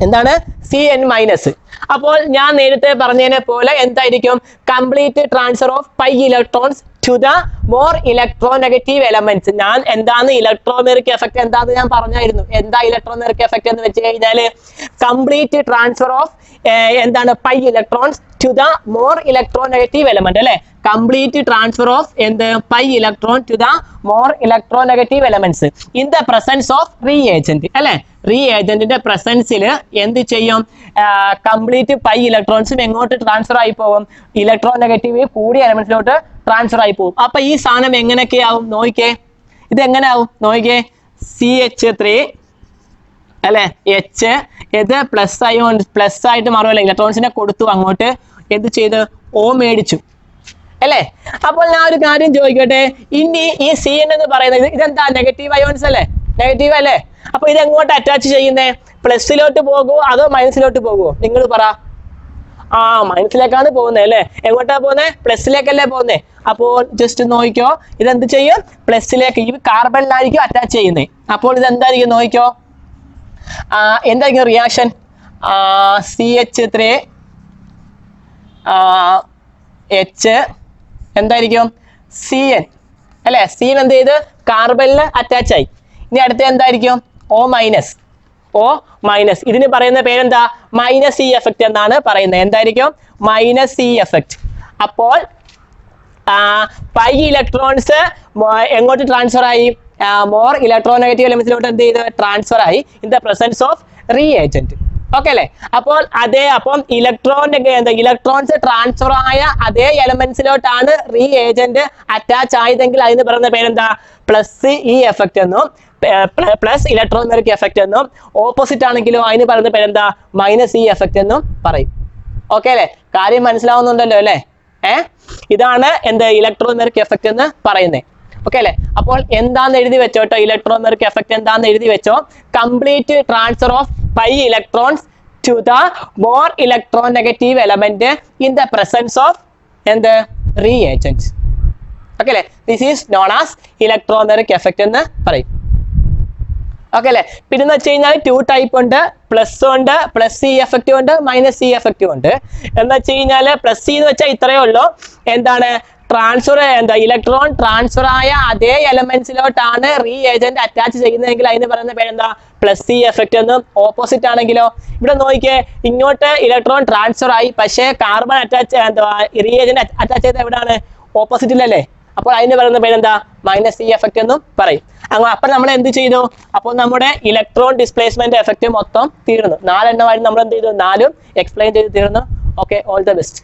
എന്താണ്? CN minus. അപ്പോൾ ഞാൻ നേരത്തെ പറഞ്ഞതിനെ പോലെ എന്തായിരിക്കും? Complete transfer of pi electrons to the more electronegative elements. ഞാൻ എന്താണ് ഇലക്ട്രോമെറിക് എഫക്റ്റ് എന്താന്ന് ഞാൻ പറഞ്ഞായിരുന്നു. എന്താ ഇലക്ട്രോമെറിക് എഫക്റ്റ് എന്ന് വെച്ച് കഴിഞ്ഞാൽ കംപ്ലീറ്റ് ട്രാൻസ്ഫർ ഓഫ് എന്താണ്? Pi electrons to the more electronegative element അല്ലെ? കംപ്ലീറ്റ് ട്രാൻസ്ഫർ ഓഫ് എന്ത്? Pi electron to the more electronegative elements in the presence of reagent അല്ലെ? റീ ഏജന്റിന്റെ പ്രസൻസിൽ എന്ത് ചെയ്യും? കംപ്ലീറ്റ് പൈ ഇലക്ട്രോൺസും എങ്ങോട്ട് ട്രാൻസ്ഫർ ആയി പോകും? ഇലക്ട്രോനെഗറ്റീവ് കൂടിയ എലമെന്റ്സിലോട്ട് ട്രാൻസ്ഫർ ആയി പോകും. അപ്പൊ ഈ സാധനം എങ്ങനെയൊക്കെ ആവും? നോക്കിക്കേ, ഇത് എങ്ങനെ ആവും? നോക്കിക്കേ, CH3 അല്ലെ, H ഇത് പ്ലസ് അയോൺ, പ്ലസ് ആയിട്ട് മാറുമല്ലേ? ഇലക്ട്രോൺസിനെ കൊടുത്തു അങ്ങോട്ട്. എന്ത് ചെയ്ത്? O മേടിച്ചു അല്ലേ? അപ്പോൾ ഞാൻ ഒരു കാര്യം ചോദിക്കട്ടെ, ഇനി ഈ CN എന്ന് പറയുന്നത് ഇതെന്താ? നെഗറ്റീവ് അയോൺസ് അല്ലേ? നെഗറ്റീവ് അല്ലേ? അപ്പൊ ഇത് എങ്ങോട്ട് അറ്റാച്ച് ചെയ്യുന്നേ? പ്ലസിലോട്ട് പോകുമോ അതോ മൈനസിലോട്ട് പോകുമോ? നിങ്ങൾ പറ. മൈനസിലേക്കാണ് പോകുന്നത് അല്ലേ? എങ്ങോട്ടാ പോകുന്നത്? പ്ലസിലേക്കല്ലേ പോകുന്നത്. അപ്പോൾ ജസ്റ്റ് നോക്കിക്കോ, ഇതെന്ത് ചെയ്യും? പ്ലസിലേക്ക്, ഈ കാർബണിലായിരിക്കും അറ്റാച്ച് ചെയ്യുന്നത്. അപ്പോൾ ഇത് എന്തായിരിക്കും? നോക്കിക്കോ, എന്തായിരിക്കും റിയാക്ഷൻ? CH3 H എന്തായിരിക്കും? CN അല്ലെ? CN എന്ത് ചെയ്ത്? കാർബണിൽ അറ്റാച്ച് ആയി. ഇനി അടുത്ത എന്തായിരിക്കും? O minus. O minus. ഇതിന് പറയുന്ന പേരെന്താ? മൈനസ് ഇ എഫക്റ്റ് എന്നാണ് പറയുന്നത്. എന്തായിരിക്കും? Minus E effect. അപ്പോൾ പൈ ഇലക്ട്രോൺസ് എങ്ങോട്ട് ട്രാൻസ്ഫർ ആയി? മോർ ഇലക്ട്രോനെഗറ്റീവ് എലമെന്റ്സിലോട്ട് എന്ത് ചെയ്ത്? ട്രാൻസ്ഫർ ആയി in the presence of reagent. Okay അല്ലേ? അപ്പോൾ അപ്പം ഇലക്ട്രോൺസ് ട്രാൻസ്ഫർ ആയ അതേ എലമെന്റ്സിലോട്ടാണ് റീ ഏജന്റ് അറ്റാച്ച് ആയതെങ്കിൽ അതിന് പറയുന്ന പേരെന്താ? പ്ലസ് ഇ എഫക്റ്റ് എന്നും പ്ലസ് ഇലക്ട്രോമെറിക് എഫക്റ്റ് എന്നും. ഓപ്പോസിറ്റ് ആണെങ്കിലോ അതിന് പറയുന്ന പേരെന്താ? മൈനസ് ഇ എഫക്റ്റ് എന്നും പറയും. ഓക്കെ അല്ലേ? കാര്യം മനസ്സിലാവുന്നുണ്ടല്ലോ അല്ലേ? ഇതാണ് എന്ത്? ഇലക്ട്രോമെറിക് എഫക്റ്റ് എന്ന് പറയുന്നത്. ഓക്കെ അല്ലേ? അപ്പോൾ എന്താന്ന് എഴുതി വെച്ചോ കേട്ടോ. ഇലക്ട്രോമെറിക് എഫക്റ്റ് എന്താന്ന് എഴുതി വെച്ചോ. Complete transfer of pi electrons to the more electronegative element in the presence of എന്ത്? Reagent. ഓക്കെ അല്ലേ? This is known as electromeric effect എന്ന് പറയും. ഓക്കെ അല്ലേ? പിന്നെ എന്ന് വെച്ച് കഴിഞ്ഞാൽ 2 ടൈപ്പ് ഉണ്ട്. പ്ലസ് ഉണ്ട്, പ്ലസ് ഇ എഫക്റ്റും ഉണ്ട്, മൈനസ് ഇ എഫക്റ്റും ഉണ്ട്. എന്ന് വെച്ച് കഴിഞ്ഞാൽ പ്ലസ് ഇ എന്ന് വെച്ചാൽ ഇത്രയേ ഉള്ളൂ. എന്താണ്? ഇലക്ട്രോൺ ട്രാൻസ്ഫർ ആയ അതേ എലമെന്റ്സിലോട്ടാണ് റീ ഏജന്റ് അറ്റാച്ച് ചെയ്യുന്നതെങ്കിൽ അതിന് പറയുന്ന പേരെന്താ പ്ലസ് സി എഫക്റ്റ് എന്നും. ഓപ്പോസിറ്റ് ആണെങ്കിലോ ഇവിടെ നോക്കിയേ, ഇങ്ങോട്ട് ഇലക്ട്രോൺ ട്രാൻസ്ഫർ ആയി, പക്ഷേ കാർബൺ റീ ഏജന്റ് അറ്റാച്ച് ചെയ്ത് എവിടെയാണ്? ഓപ്പോസിറ്റിലല്ലേ. അപ്പോൾ അതിന് പറയുന്ന പേരെന്താ? മൈനസ് സി എഫക്റ്റ് എന്നും പറയും. അപ്പൊ നമ്മൾ എന്ത് ചെയ്തു? അപ്പോൾ നമ്മുടെ ഇലക്ട്രോൺ ഡിസ്പ്ലേസ്മെന്റ് എഫക്റ്റ് മൊത്തം തീർന്നു. 4 എണ്ണമായിട്ട് നമ്മൾ എന്ത് ചെയ്തു? 4 എക്സ്പ്ലെയിൻ ചെയ്ത് തീർന്നു. Okay, all the best.